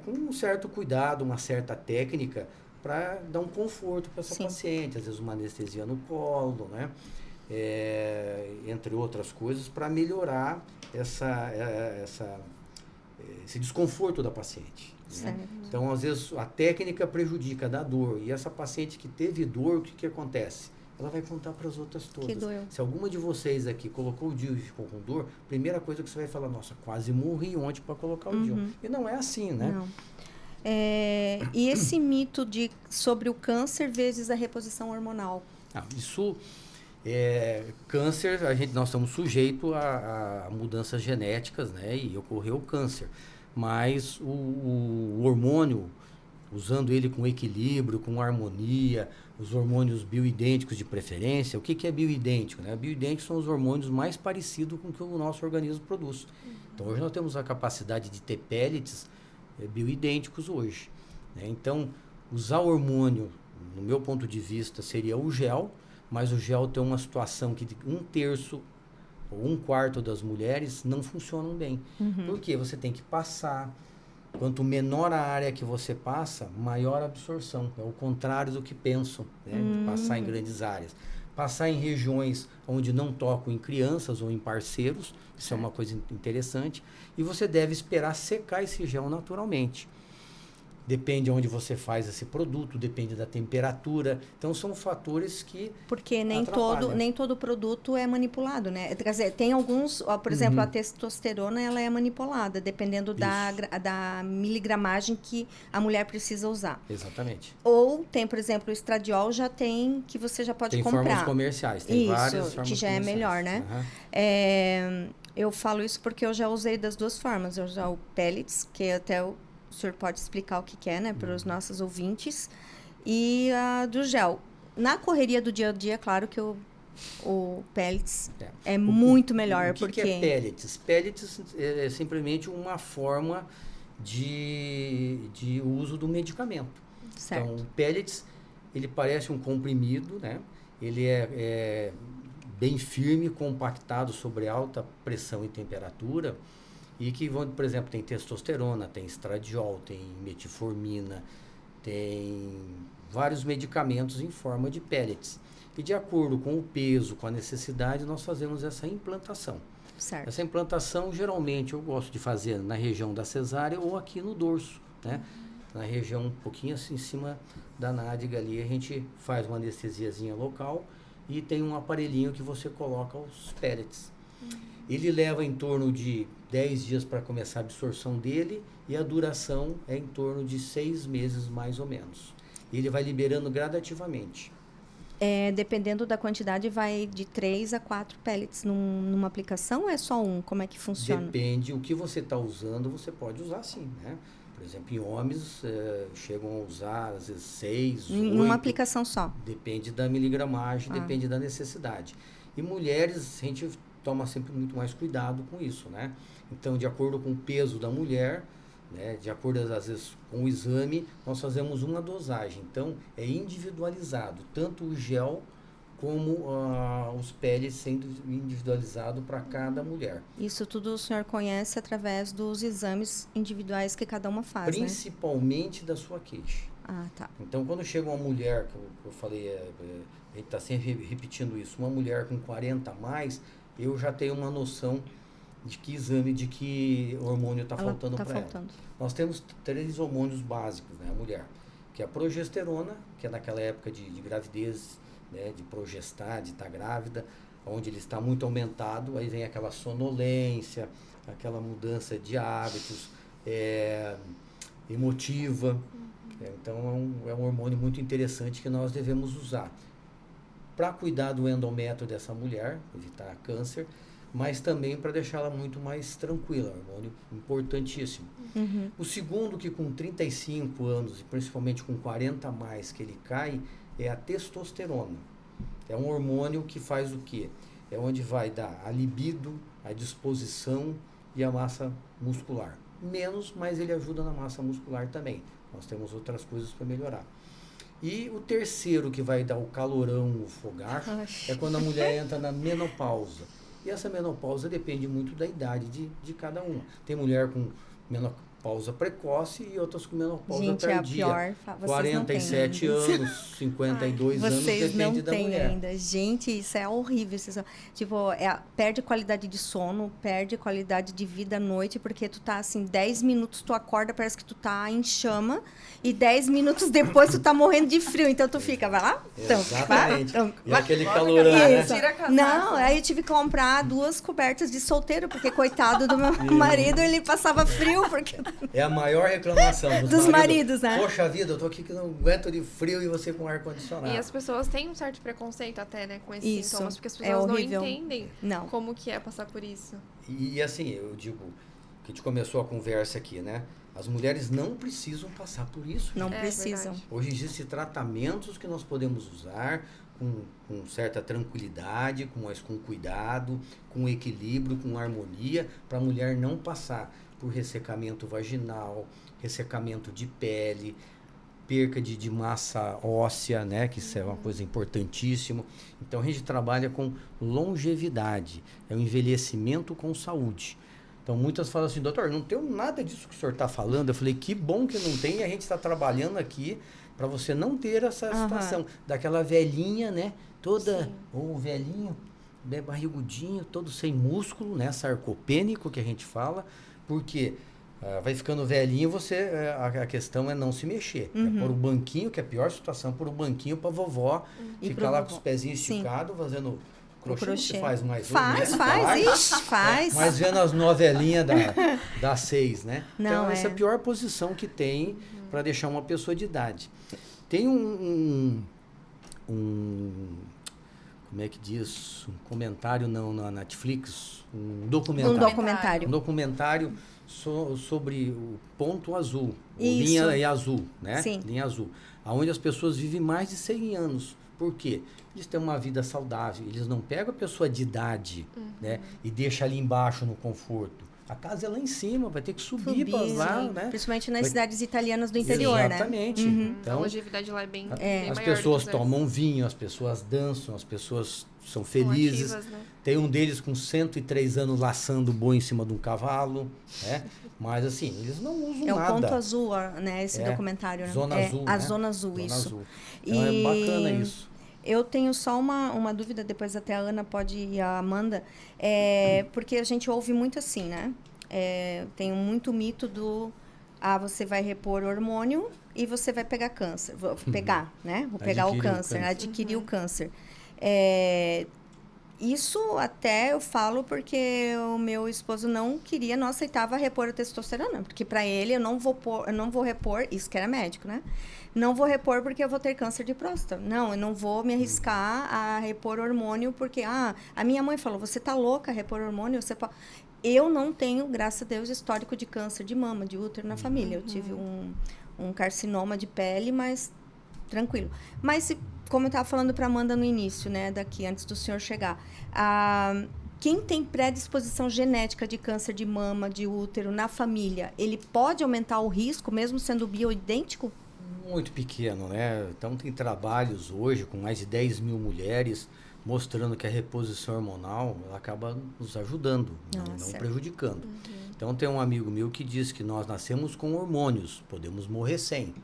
com um certo cuidado, uma certa técnica, para dar um conforto para essa paciente. Às vezes uma anestesia no colo, né? Entre outras coisas, para melhorar esse desconforto da paciente. Né? Certo. Então, às vezes, a técnica prejudica, dá dor. E essa paciente que teve dor, o que acontece? Ela vai contar para as outras todas. Que doeu. Se alguma de vocês aqui colocou o DIU e ficou com dor, primeira coisa que você vai falar, nossa, quase morri ontem para colocar o DIU. E não é assim, né? Não. E esse mito sobre o câncer vezes a reposição hormonal? Isso câncer, nós estamos sujeitos a mudanças genéticas, né? E ocorreu o câncer. Mas o hormônio, usando ele com equilíbrio, com harmonia, os hormônios bioidênticos de preferência. O que é bioidêntico? Né? Bioidênticos são os hormônios mais parecidos com o que o nosso organismo produz. Então, hoje nós temos a capacidade de ter pellets bioidênticos hoje. Né? Então, usar hormônio, no meu ponto de vista, seria o gel, mas o gel tem uma situação que 1/3 ou 1/4 das mulheres não funcionam bem. Porque você tem que passar. Quanto menor a área que você passa, maior a absorção. É o contrário do que pensam, né? De passar em grandes áreas. Passar em regiões onde não tocam em crianças ou em parceiros, isso é uma coisa interessante. E você deve esperar secar esse gel naturalmente. Depende de onde você faz esse produto, depende da temperatura. Então, são fatores que Porque nem atrapalham. todo produto é manipulado, né? Quer dizer, tem alguns, por exemplo, a testosterona, ela é manipulada, dependendo da miligramagem que a mulher precisa usar. Exatamente. Ou tem, por exemplo, o estradiol já tem, que você já pode comprar. Tem formas comerciais, tem várias formas que já é melhor, né? Eu falo isso porque eu já usei das duas formas. Eu já o pellets, que até o senhor pode explicar o que é, né, para os nossos ouvintes, e a do gel. Na correria do dia a dia, claro que o pellets é muito melhor. O que é pellets? Pellets é simplesmente uma forma de uso do medicamento. Certo. Então, pellets, ele parece um comprimido, né? Ele é bem firme, compactado sobre alta pressão e temperatura, e que vão, por exemplo, tem testosterona, tem estradiol, tem metformina, tem vários medicamentos em forma de pellets. E de acordo com o peso, com a necessidade, nós fazemos essa implantação. Certo. Essa implantação, geralmente, eu gosto de fazer na região da cesárea ou aqui no dorso, né? Na região um pouquinho assim em cima da nádega ali, a gente faz uma anestesiazinha local e tem um aparelhinho que você coloca os pellets. Ele leva em torno de 10 dias para começar a absorção dele e a duração é em torno de 6 meses, mais ou menos. Ele vai liberando gradativamente. Dependendo da quantidade, vai de 3 a 4 pellets numa aplicação ou é só um? Como é que funciona? Depende, o que você está usando, você pode usar sim, né? Por exemplo, em homens, chegam a usar às vezes 6, 8. Em uma aplicação só? Depende da miligramagem, depende da necessidade. E mulheres, a gente toma sempre muito mais cuidado com isso, né? Então, de acordo com o peso da mulher, né, de acordo às vezes com o exame, nós fazemos uma dosagem. Então, é individualizado, tanto o gel como os pellets sendo individualizado para cada mulher. Isso tudo o senhor conhece através dos exames individuais que cada uma faz, Principalmente da sua queixa. Tá. Então, quando chega uma mulher, que eu falei, a gente está sempre repetindo isso, uma mulher com 40 a mais, eu já tenho uma noção de que exame, de que hormônio está faltando para ela. Nós temos 3 hormônios básicos, né, a mulher, que é a progesterona, que é naquela época de gravidez, né, de progestar, de estar grávida, onde ele está muito aumentado, aí vem aquela sonolência, aquela mudança de hábitos, emotiva. Então, é um hormônio muito interessante que nós devemos usar para cuidar do endométrio dessa mulher, evitar câncer, mas também para deixá-la muito mais tranquila, um hormônio importantíssimo. O segundo, que com 35 anos, e principalmente com 40 a mais que ele cai, é a testosterona. É um hormônio que faz o quê? É onde vai dar a libido, a disposição e a massa muscular. Menos, mas ele ajuda na massa muscular também. Nós temos outras coisas para melhorar. E o terceiro, que vai dar o calorão, o fogacho, é quando a mulher entra na menopausa. E essa menopausa depende muito da idade de cada uma. Tem mulher com menopausa menopausa precoce e outras com menopausa Gente, tardia. é a pior. Vocês 47 não têm anos, 52 anos, Vocês não depende da têm mulher. ainda. Gente, isso é horrível. Tipo, perde qualidade de sono, perde qualidade de vida à noite, porque tu tá assim, 10 minutos tu acorda, parece que tu tá em chama, e 10 minutos depois tu tá morrendo de frio. Então tu fica, vai lá, Exatamente. E vai. aquele calorão, né? Isso. Tira a casaca. Não, aí eu tive que comprar 2 cobertas de solteiro, porque coitado do meu marido, ele passava frio, porque... É a maior reclamação Dos maridos, né? Poxa vida, eu tô aqui que não aguento de frio e você com ar-condicionado. E as pessoas têm um certo preconceito até, né, com esses Isso, sintomas, porque as é pessoas não horrível. entendem Não. como que é passar por isso. E assim, eu digo, que a gente começou a conversa aqui, né? As mulheres não precisam passar por isso. Não É precisam. verdade. Hoje existem tratamentos que nós podemos usar com certa tranquilidade, mas com cuidado, com equilíbrio, com harmonia, para a mulher não passar por ressecamento vaginal, ressecamento de pele, perca de massa óssea, né? Que isso é uma coisa importantíssima. Então a gente trabalha com longevidade, é um envelhecimento com saúde. Então muitas falam assim, doutor, não tem nada disso que o senhor está falando. Eu falei, que bom que não tem, e a gente está trabalhando aqui para você não ter essa situação daquela velhinha, né? Toda, ou velhinho, né, barrigudinho, todo sem músculo, né? Sarcopênico que a gente fala, porque vai ficando velhinho, você a questão é não se mexer. É pôr o banquinho, que é a pior situação, pôr o banquinho para vovó ficar lá com os pezinhos esticados, fazendo crochê. Você faz mais Faz, né? faz, ixi, faz. Mas vendo as novelinhas da 6, né? Não, então, essa é a pior posição que tem para deixar uma pessoa de idade. Tem um como é que diz? Um comentário na Netflix, um documentário. Um documentário sobre o ponto azul, linha azul, né? Sim. Linha azul. Onde as pessoas vivem mais de 100 anos. Por quê? Eles têm uma vida saudável, eles não pegam a pessoa de idade, né? E deixam ali embaixo no conforto. A casa é lá em cima, vai ter que subir para lá, né? Principalmente nas cidades italianas do interior, Exatamente. né? Então, a longevidade lá é bem as maior pessoas do que tomam vinho, as pessoas dançam, as pessoas são felizes. ativas, né? Tem um deles com 103 anos laçando boi em cima de um cavalo, né? Mas assim, eles não usam nada. É o ponto azul, né? Esse documentário, né? Zona azul, a né? Zona Azul, Zona isso. azul. Então é bacana isso. Eu tenho só uma dúvida, depois até a Ana pode ir, a Amanda, porque a gente ouve muito assim, né? Tem muito mito do você vai repor hormônio e você vai pegar câncer. Vou pegar, né? Vou pegar o câncer, adquirir o câncer. Isso até eu falo porque o meu esposo não aceitava repor a testosterona, porque para ele eu não vou repor, isso que era médico, né? Não vou repor porque eu vou ter câncer de próstata. Não, eu não vou me arriscar a repor hormônio porque a minha mãe falou, você tá louca a repor hormônio, eu não tenho, graças a Deus, histórico de câncer de mama, de útero na família. Eu tive um carcinoma de pele, mas tranquilo. Mas, como eu estava falando para Amanda no início, né, daqui, antes do senhor chegar, quem tem predisposição genética de câncer de mama, de útero na família, ele pode aumentar o risco, mesmo sendo bioidêntico? Muito pequeno, né? Então tem trabalhos hoje com mais de 10 mil mulheres mostrando que a reposição hormonal ela acaba nos ajudando, não prejudicando. Então tem um amigo meu que diz que nós nascemos com hormônios, podemos morrer sem.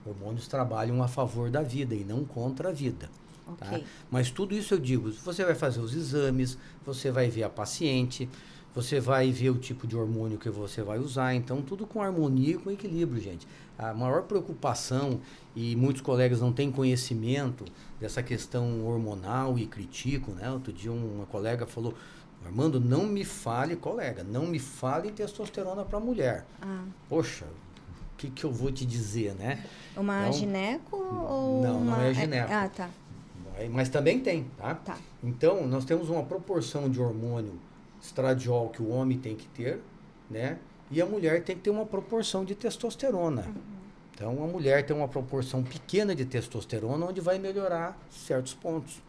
Hormônios trabalham a favor da vida e não contra a vida. Okay. Tá? Mas tudo isso eu digo, você vai fazer os exames, você vai ver a paciente, você vai ver o tipo de hormônio que você vai usar. Então, tudo com harmonia e com equilíbrio, gente. A maior preocupação, e muitos colegas não têm conhecimento dessa questão hormonal e criticam, né? Outro dia uma colega falou, Armando, não me fale em testosterona para mulher. Poxa, o que eu vou te dizer, né? Uma gineco ou não é gineco. Tá. Mas também tem, tá? Então, nós temos uma proporção de hormônio estradiol que o homem tem que ter, né? E a mulher tem que ter uma proporção de testosterona. Então, a mulher tem uma proporção pequena de testosterona, onde vai melhorar certos pontos.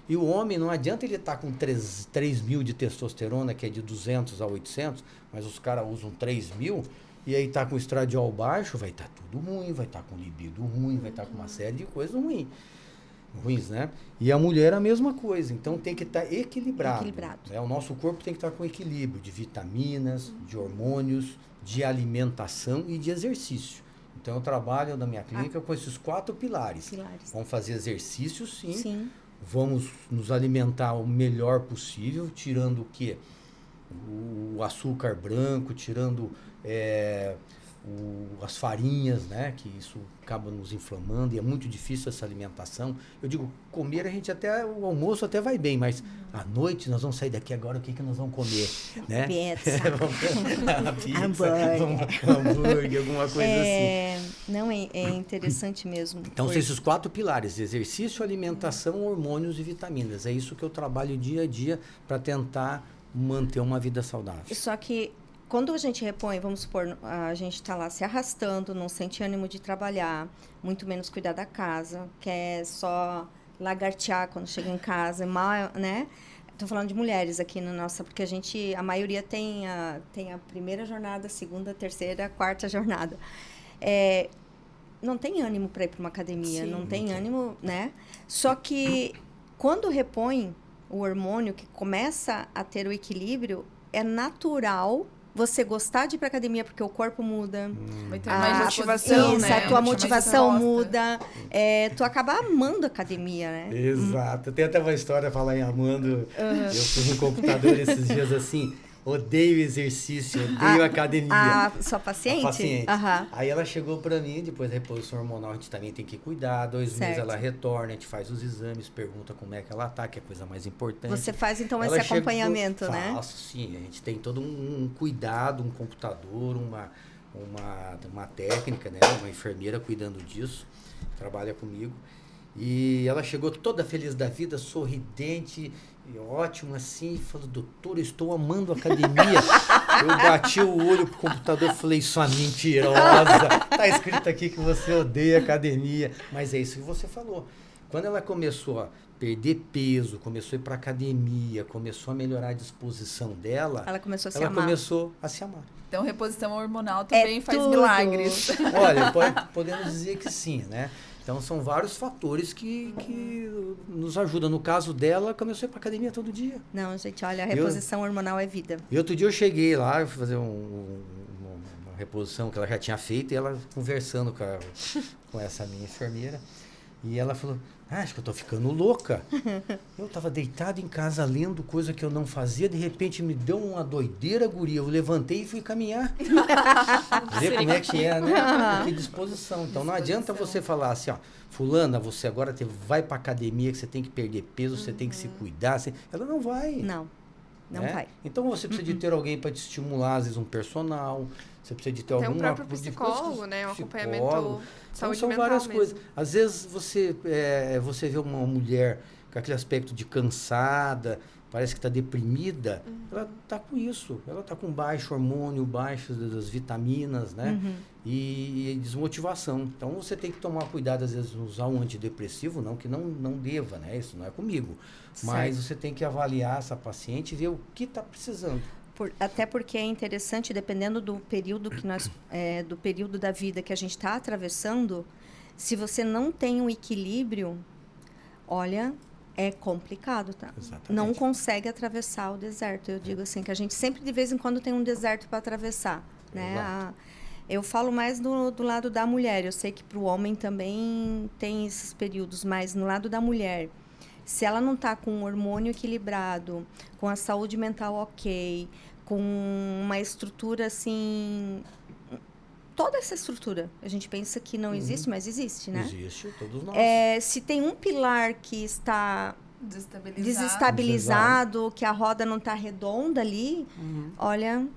E o homem, não adianta ele estar com 3 mil de testosterona, que é de 200 a 800, mas os caras usam 3 mil, e aí tá com estradiol baixo, vai estar tudo ruim, vai estar com libido ruim, vai estar com uma série de coisas ruins, né? E a mulher a mesma coisa, então tem que estar equilibrado. Né? O nosso corpo tem que estar com equilíbrio de vitaminas, de hormônios, de alimentação e de exercício. Então, eu trabalho na minha clínica com esses 4 pilares. Vamos fazer exercícios, sim. Vamos nos alimentar o melhor possível, tirando o quê? O açúcar branco, tirando as farinhas, né? Que isso acaba nos inflamando e é muito difícil essa alimentação. Eu digo, comer a gente até, o almoço até vai bem, mas à noite nós vamos sair daqui agora, o que nós vamos comer? Né? Pizza. Hambúrguer, alguma coisa assim. Não, é interessante mesmo. Então, são esses 4 pilares: exercício, alimentação, hormônios e vitaminas. É isso que eu trabalho dia a dia para tentar manter uma vida saudável. Só que quando a gente repõe, vamos supor, a gente está lá se arrastando, não sente ânimo de trabalhar, muito menos cuidar da casa, quer só lagartear quando chega em casa, mal, né? Estou falando de mulheres aqui na nossa, porque a maioria tem a primeira jornada, a segunda, a terceira, a quarta jornada. Não tem ânimo para ir para uma academia, não tem ânimo, né? Só que quando repõe o hormônio, que começa a ter o equilíbrio, é natural você gostar de ir para academia porque o corpo muda. Vai ter mais motivação, né? A tua motivação muda. Tu acaba amando a academia, né? Exato. Tem até uma história falar em amando. Eu fui no computador esses dias assim, odeio exercício, odeio academia. A sua paciente? A paciente. Aí ela chegou pra mim, depois da reposição hormonal, a gente também tem que cuidar. 2 meses ela retorna, a gente faz os exames, pergunta como é que ela tá, que é a coisa mais importante. Você faz, então, esse acompanhamento, né? Faço, sim. A gente tem todo um cuidado, um computador, uma técnica, né? Uma enfermeira cuidando disso, trabalha comigo. E ela chegou toda feliz da vida, sorridente, e ótimo assim, falou, doutor, eu estou amando a academia. Eu bati o olho pro computador e falei, sua mentirosa, tá escrito aqui que você odeia academia. Mas é isso que você falou. Quando ela começou a perder peso, começou a ir pra academia, começou a melhorar a disposição dela, ela começou a se amar. Então, reposição hormonal também faz milagres. Olha, podemos dizer que sim, né? Então, são vários fatores que nos ajudam. No caso dela, começou a ir para academia todo dia. Não, gente, olha, a reposição hormonal é vida. E outro dia eu cheguei lá, eu fui fazer uma reposição que ela já tinha feito, e ela conversando com essa minha enfermeira. E ela falou, acho que eu tô ficando louca. Eu tava deitado em casa lendo coisa que eu não fazia, de repente me deu uma doideira, guria. Eu levantei e fui caminhar. Ver como é que é, né? Que disposição. Então não adianta você falar assim, ó, fulana, você agora vai pra academia, que você tem que perder peso, você tem que se cuidar. Ela não vai. Não vai. Então você precisa de ter alguém para te estimular, às vezes um personal, você precisa de ter algum próprio psicólogo, né? Um acompanhamento de saúde são mental várias mesmo. coisas. Às vezes você vê uma mulher com aquele aspecto de cansada, parece que está deprimida, ela está com isso. Ela está com baixo hormônio, baixo das vitaminas, né? E desmotivação. Então você tem que tomar cuidado, às vezes, usar um antidepressivo, não que não deva, né? Isso não é comigo. Mas você tem que avaliar essa paciente e ver o que está precisando. Até porque é interessante, dependendo do período do período da vida que a gente está atravessando, se você não tem um equilíbrio, olha, é complicado, tá? Exatamente. Não consegue atravessar o deserto. Eu digo assim, que a gente sempre, de vez em quando, tem um deserto para atravessar, né? Eu falo mais do lado da mulher. Eu sei que para o homem também tem esses períodos, mas no lado da mulher, se ela não está com o hormônio equilibrado, com a saúde mental ok, com uma estrutura assim... Toda essa estrutura, a gente pensa que não existe, mas existe, né? Existe, todos nós. Se tem um pilar que está desestabilizado, que a roda não está redonda ali, olha...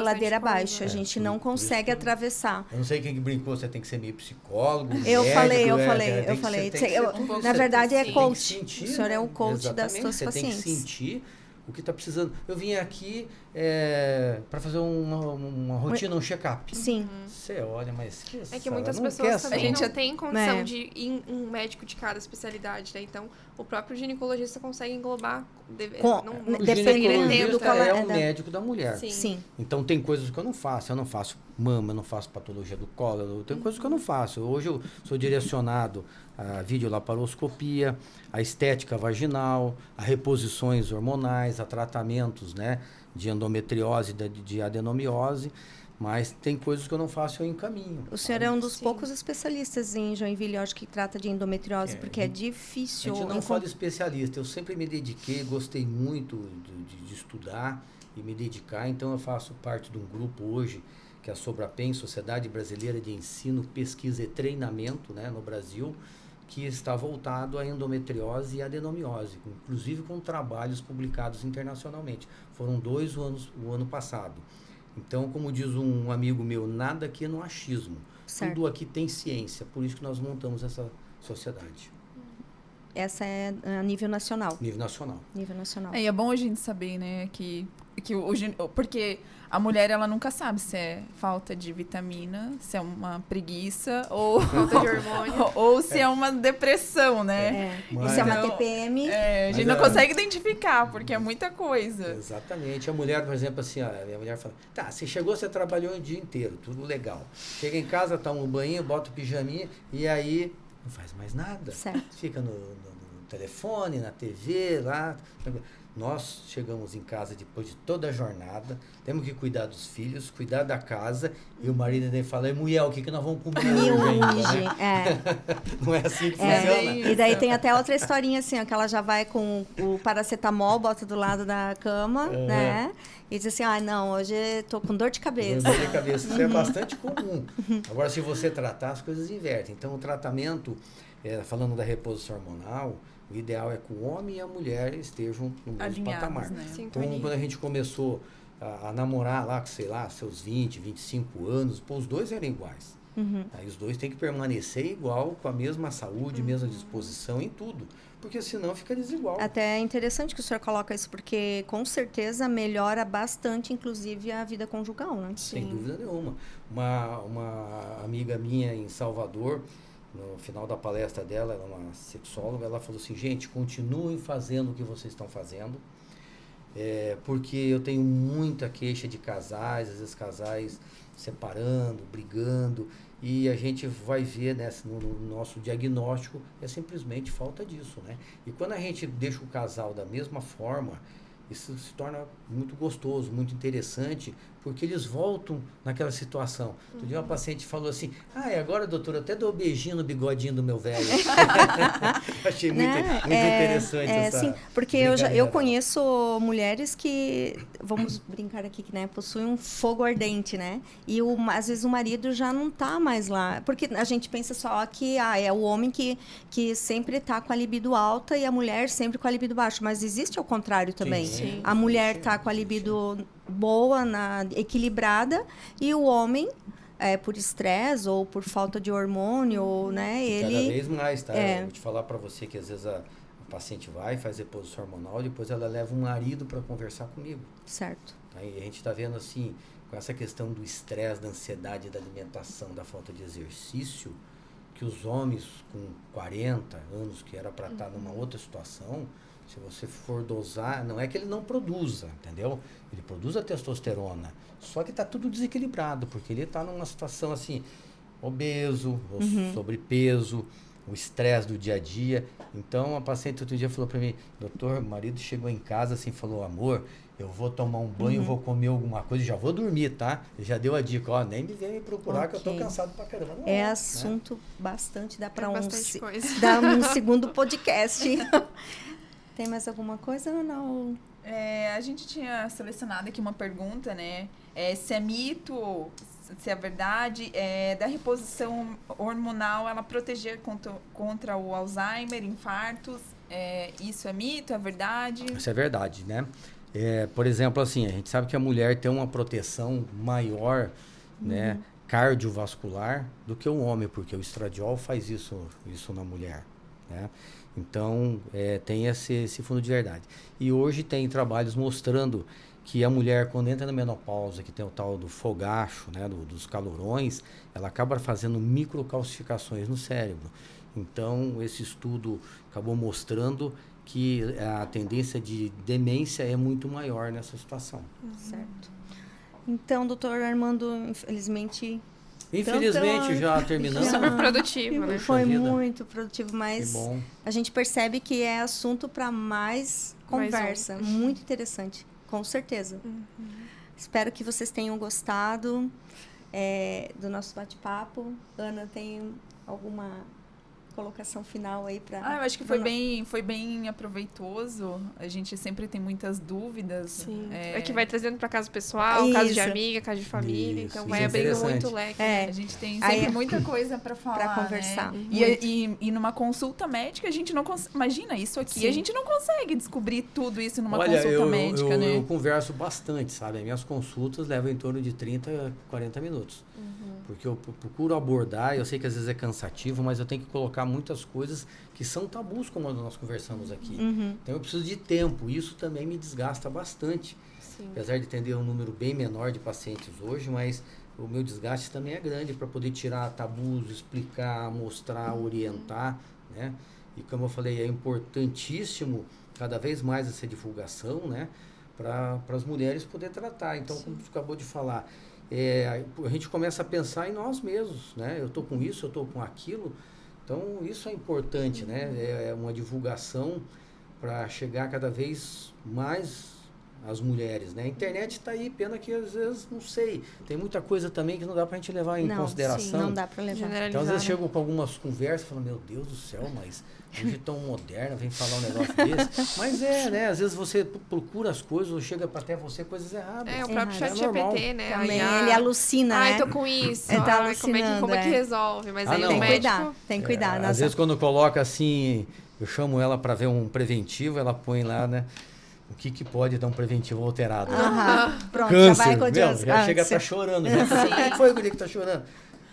ladeira abaixo. A gente não consegue atravessar. Eu não sei quem que brincou, você tem que ser meio psicólogo, Eu falei. médico, Na verdade, é coach. Sentir, o senhor é o coach das Exatamente, suas você pacientes. Tem que sentir o que está precisando. Eu vim aqui para fazer uma rotina, um check-up. Sim. Você olha, mas... É que muitas pessoas também não têm condição de ir em um médico de cada especialidade, né? Então, o próprio ginecologista consegue englobar... Dependendo é o médico da mulher. Sim. Então, tem coisas que eu não faço. Eu não faço mama, eu não faço patologia do colo. Tem coisas que eu não faço. Hoje eu sou direcionado a videolaparoscopia, a estética vaginal, a reposições hormonais, a tratamentos, né, de endometriose, de adenomiose, mas tem coisas que eu não faço, eu encaminho. O senhor é um dos Sim. poucos especialistas em Joinville, eu acho, que trata de endometriose, porque é A difícil. gente não fala especialista, eu sempre me dediquei, gostei muito de estudar e me dedicar, então eu faço parte de um grupo hoje, que é a Sobrapem, Sociedade Brasileira de Ensino, Pesquisa e Treinamento, né, no Brasil, que está voltado à endometriose e adenomiose, inclusive com trabalhos publicados internacionalmente. Foram 2 o ano passado. Então, como diz um amigo meu, nada aqui é no achismo. Certo. Tudo aqui tem ciência, por isso que nós montamos essa sociedade, Essa é a nível nacional. nível nacional. Nível nacional. E é bom a gente saber, né, que porque a mulher, ela nunca sabe se é falta de vitamina, se é uma preguiça ou Falta de hormônio. ou se é uma depressão, né? É. Mas- Isso é uma Então, TPM. A gente Mas não consegue identificar, porque é muita coisa. Exatamente. A mulher, por exemplo, assim, a minha mulher fala, tá, você chegou, você trabalhou o dia inteiro, tudo legal. Chega em casa, toma um banho, bota o pijaminha e aí não faz mais nada. Certo. Fica no telefone, na TV, lá. Nós chegamos em casa depois de toda a jornada, temos que cuidar dos filhos, cuidar da casa, e o marido ainda fala, mulher, o que nós vamos comer E hoje ainda, hoje, né? Não é assim que É, funciona? isso. e daí tem até outra historinha assim, ó, que ela já vai com o paracetamol, bota do lado da cama, né? E diz assim, não, hoje tô com dor de cabeça. Dor de cabeça, isso é bastante comum. Agora, se você tratar, as coisas invertem. Então, o tratamento, falando da reposição hormonal, o ideal é que o homem e a mulher estejam no mesmo Alinhados, patamar. né? Então, Sintonia. quando a gente começou a namorar lá, sei lá, seus 20, 25 anos, os dois eram iguais. Aí os dois têm que permanecer igual, com a mesma saúde, mesma disposição em tudo. Porque senão fica desigual. Até é interessante que o senhor coloca isso, porque com certeza melhora bastante, inclusive, a vida conjugal, né? Sem dúvida nenhuma. Uma amiga minha em Salvador, no final da palestra dela, ela é uma sexóloga, ela falou assim, gente, continuem fazendo o que vocês estão fazendo, porque eu tenho muita queixa de casais, às vezes casais separando, brigando, e a gente vai ver, né, no nosso diagnóstico, é simplesmente falta disso, né? E quando a gente deixa o casal da mesma forma, isso se torna muito gostoso, muito interessante, porque eles voltam naquela situação. Outro dia uma paciente falou assim, agora, doutora, eu até dou beijinho no bigodinho do meu velho. Achei muito, Né? muito interessante essa sim, porque eu brincadeira. conheço mulheres que, vamos brincar aqui, né, possuem um fogo ardente, né? E às vezes o marido já não tá mais lá. Porque a gente pensa só que é o homem que sempre tá com a libido alta e a mulher sempre com a libido baixa. Mas existe ao contrário também. Sim. A mulher Sim, tá com a sim, libido boa, equilibrada, e o homem, por estresse ou por falta de hormônio, ou, né, Cada ele... vez mais, tá? É. Eu vou te falar para você que às vezes a paciente vai, faz reposição hormonal, depois ela leva um marido para conversar comigo. Certo. Tá? E a gente está vendo assim, com essa questão do estresse, da ansiedade, da alimentação, da falta de exercício, que os homens com 40 anos, que era para estar numa outra situação, se você for dosar, não é que ele não produza, entendeu? Ele produz a testosterona, só que está tudo desequilibrado, porque ele está numa situação assim, obeso, ou sobrepeso, o estresse do dia a dia. Então, a paciente outro dia falou para mim, doutor, o marido chegou em casa assim, falou, amor, eu vou tomar um banho, vou comer alguma coisa e já vou dormir, tá? Ele já deu a dica, nem me vem me procurar que eu tô Ok. cansado pra caramba. Não, É né? assunto bastante, dá para É bastante coisa. dar um segundo podcast. Tem mais alguma coisa ou não? A gente tinha selecionado aqui uma pergunta, né? Se é mito, se é verdade, da reposição hormonal, ela proteger contra o Alzheimer, infartos. Isso é mito, é verdade? Isso é verdade, né? Por exemplo, assim, a gente sabe que a mulher tem uma proteção maior, né, cardiovascular do que o homem, porque o estradiol faz isso na mulher, né? Então, tem esse fundo de verdade. E hoje tem trabalhos mostrando que a mulher, quando entra na menopausa, que tem o tal do fogacho, né, dos calorões, ela acaba fazendo microcalcificações no cérebro. Então, esse estudo acabou mostrando que a tendência de demência é muito maior nessa situação. Certo. Então, doutor Armando, infelizmente... Infelizmente, já terminamos. Super produtivo, né? Foi vida. muito produtivo, Que mas bom. a gente percebe que é assunto para mais conversa. Muito interessante, com certeza. Espero que vocês tenham gostado do nosso bate-papo. Ana, tem alguma colocação final aí para... eu acho que foi bem aproveitoso. A gente sempre tem muitas dúvidas. Sim. É que vai trazendo para caso pessoal, caso de amiga, caso de família. Isso, então vai abrindo muito leque. A gente tem sempre muita coisa para falar, para conversar. Né? E numa consulta médica, a gente não consegue... Imagina, isso aqui, a gente não consegue descobrir tudo isso numa consulta médica, né? Eu converso bastante, sabe? As minhas consultas levam em torno de 30 a 40 minutos. Porque eu procuro abordar, eu sei que às vezes é cansativo, mas eu tenho que colocar muitas coisas que são tabus, como nós conversamos aqui. Então eu preciso de tempo, isso também me desgasta bastante. Sim. Apesar de atender um número bem menor de pacientes hoje, mas o meu desgaste também é grande para poder tirar tabus, explicar, mostrar, orientar, né? E como eu falei, é importantíssimo cada vez mais essa divulgação, né? Para as mulheres poder tratar. Então, como você acabou de falar, a gente começa a pensar em nós mesmos, né? Eu estou com isso, eu estou com aquilo. Então, isso é importante, né? É uma divulgação para chegar cada vez mais às mulheres, né? A internet está aí, pena que às vezes, não sei, tem muita coisa também que não dá para a gente levar em consideração. Sim, não dá para levar. Então, às vezes chego com algumas conversas e falo, meu Deus do céu, mas hoje tão moderna, vem falar um negócio desse. Mas né? Às vezes você procura as coisas, ou chega até você coisas erradas. O próprio chat GPT, né? Também, ele alucina, né? Tô com isso. Ele tá alucinando, como é que resolve? Mas aí tem o que cuidar, tem que cuidar. Às vezes quando coloca assim, eu chamo ela para ver um preventivo, ela põe lá, né? O que pode dar um preventivo alterado? Pronto, câncer, já vai com já chega a estar chorando. O que foi que está chorando?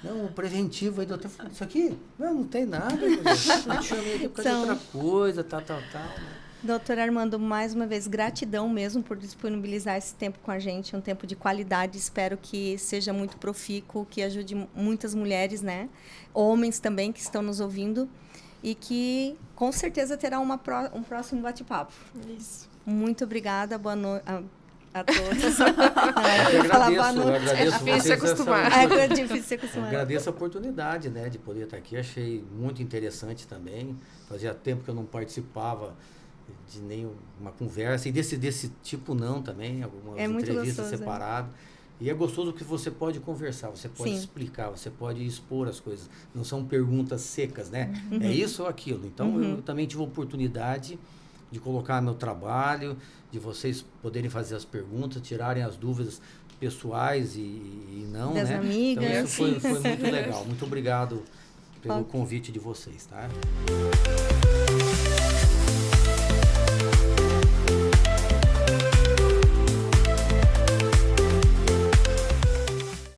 Não, o preventivo aí, doutor, isso aqui? Não tem nada. Eu te chamei aqui por causa de outra coisa, tal. Doutor Armando, mais uma vez, gratidão mesmo por disponibilizar esse tempo com a gente, um tempo de qualidade. Espero que seja muito profícuo, que ajude muitas mulheres, né? Homens também que estão nos ouvindo e que com certeza terá um próximo bate-papo. Isso. Muito obrigada, boa noite a todos. Eu agradeço É difícil se acostumar. É difícil se acostumar. Agradeço a oportunidade, né, de poder estar aqui. Achei muito interessante também. Fazia tempo que eu não participava de nenhuma conversa. E desse tipo não também, algumas entrevistas separadas. E é gostoso que você pode conversar, você pode explicar, você pode expor as coisas. Não são perguntas secas, né? É isso ou aquilo. Então, eu também tive a oportunidade de colocar meu trabalho, de vocês poderem fazer as perguntas, tirarem as dúvidas pessoais e não, das né? amigas. Então, isso foi muito legal. Muito obrigado pelo convite de vocês, tá?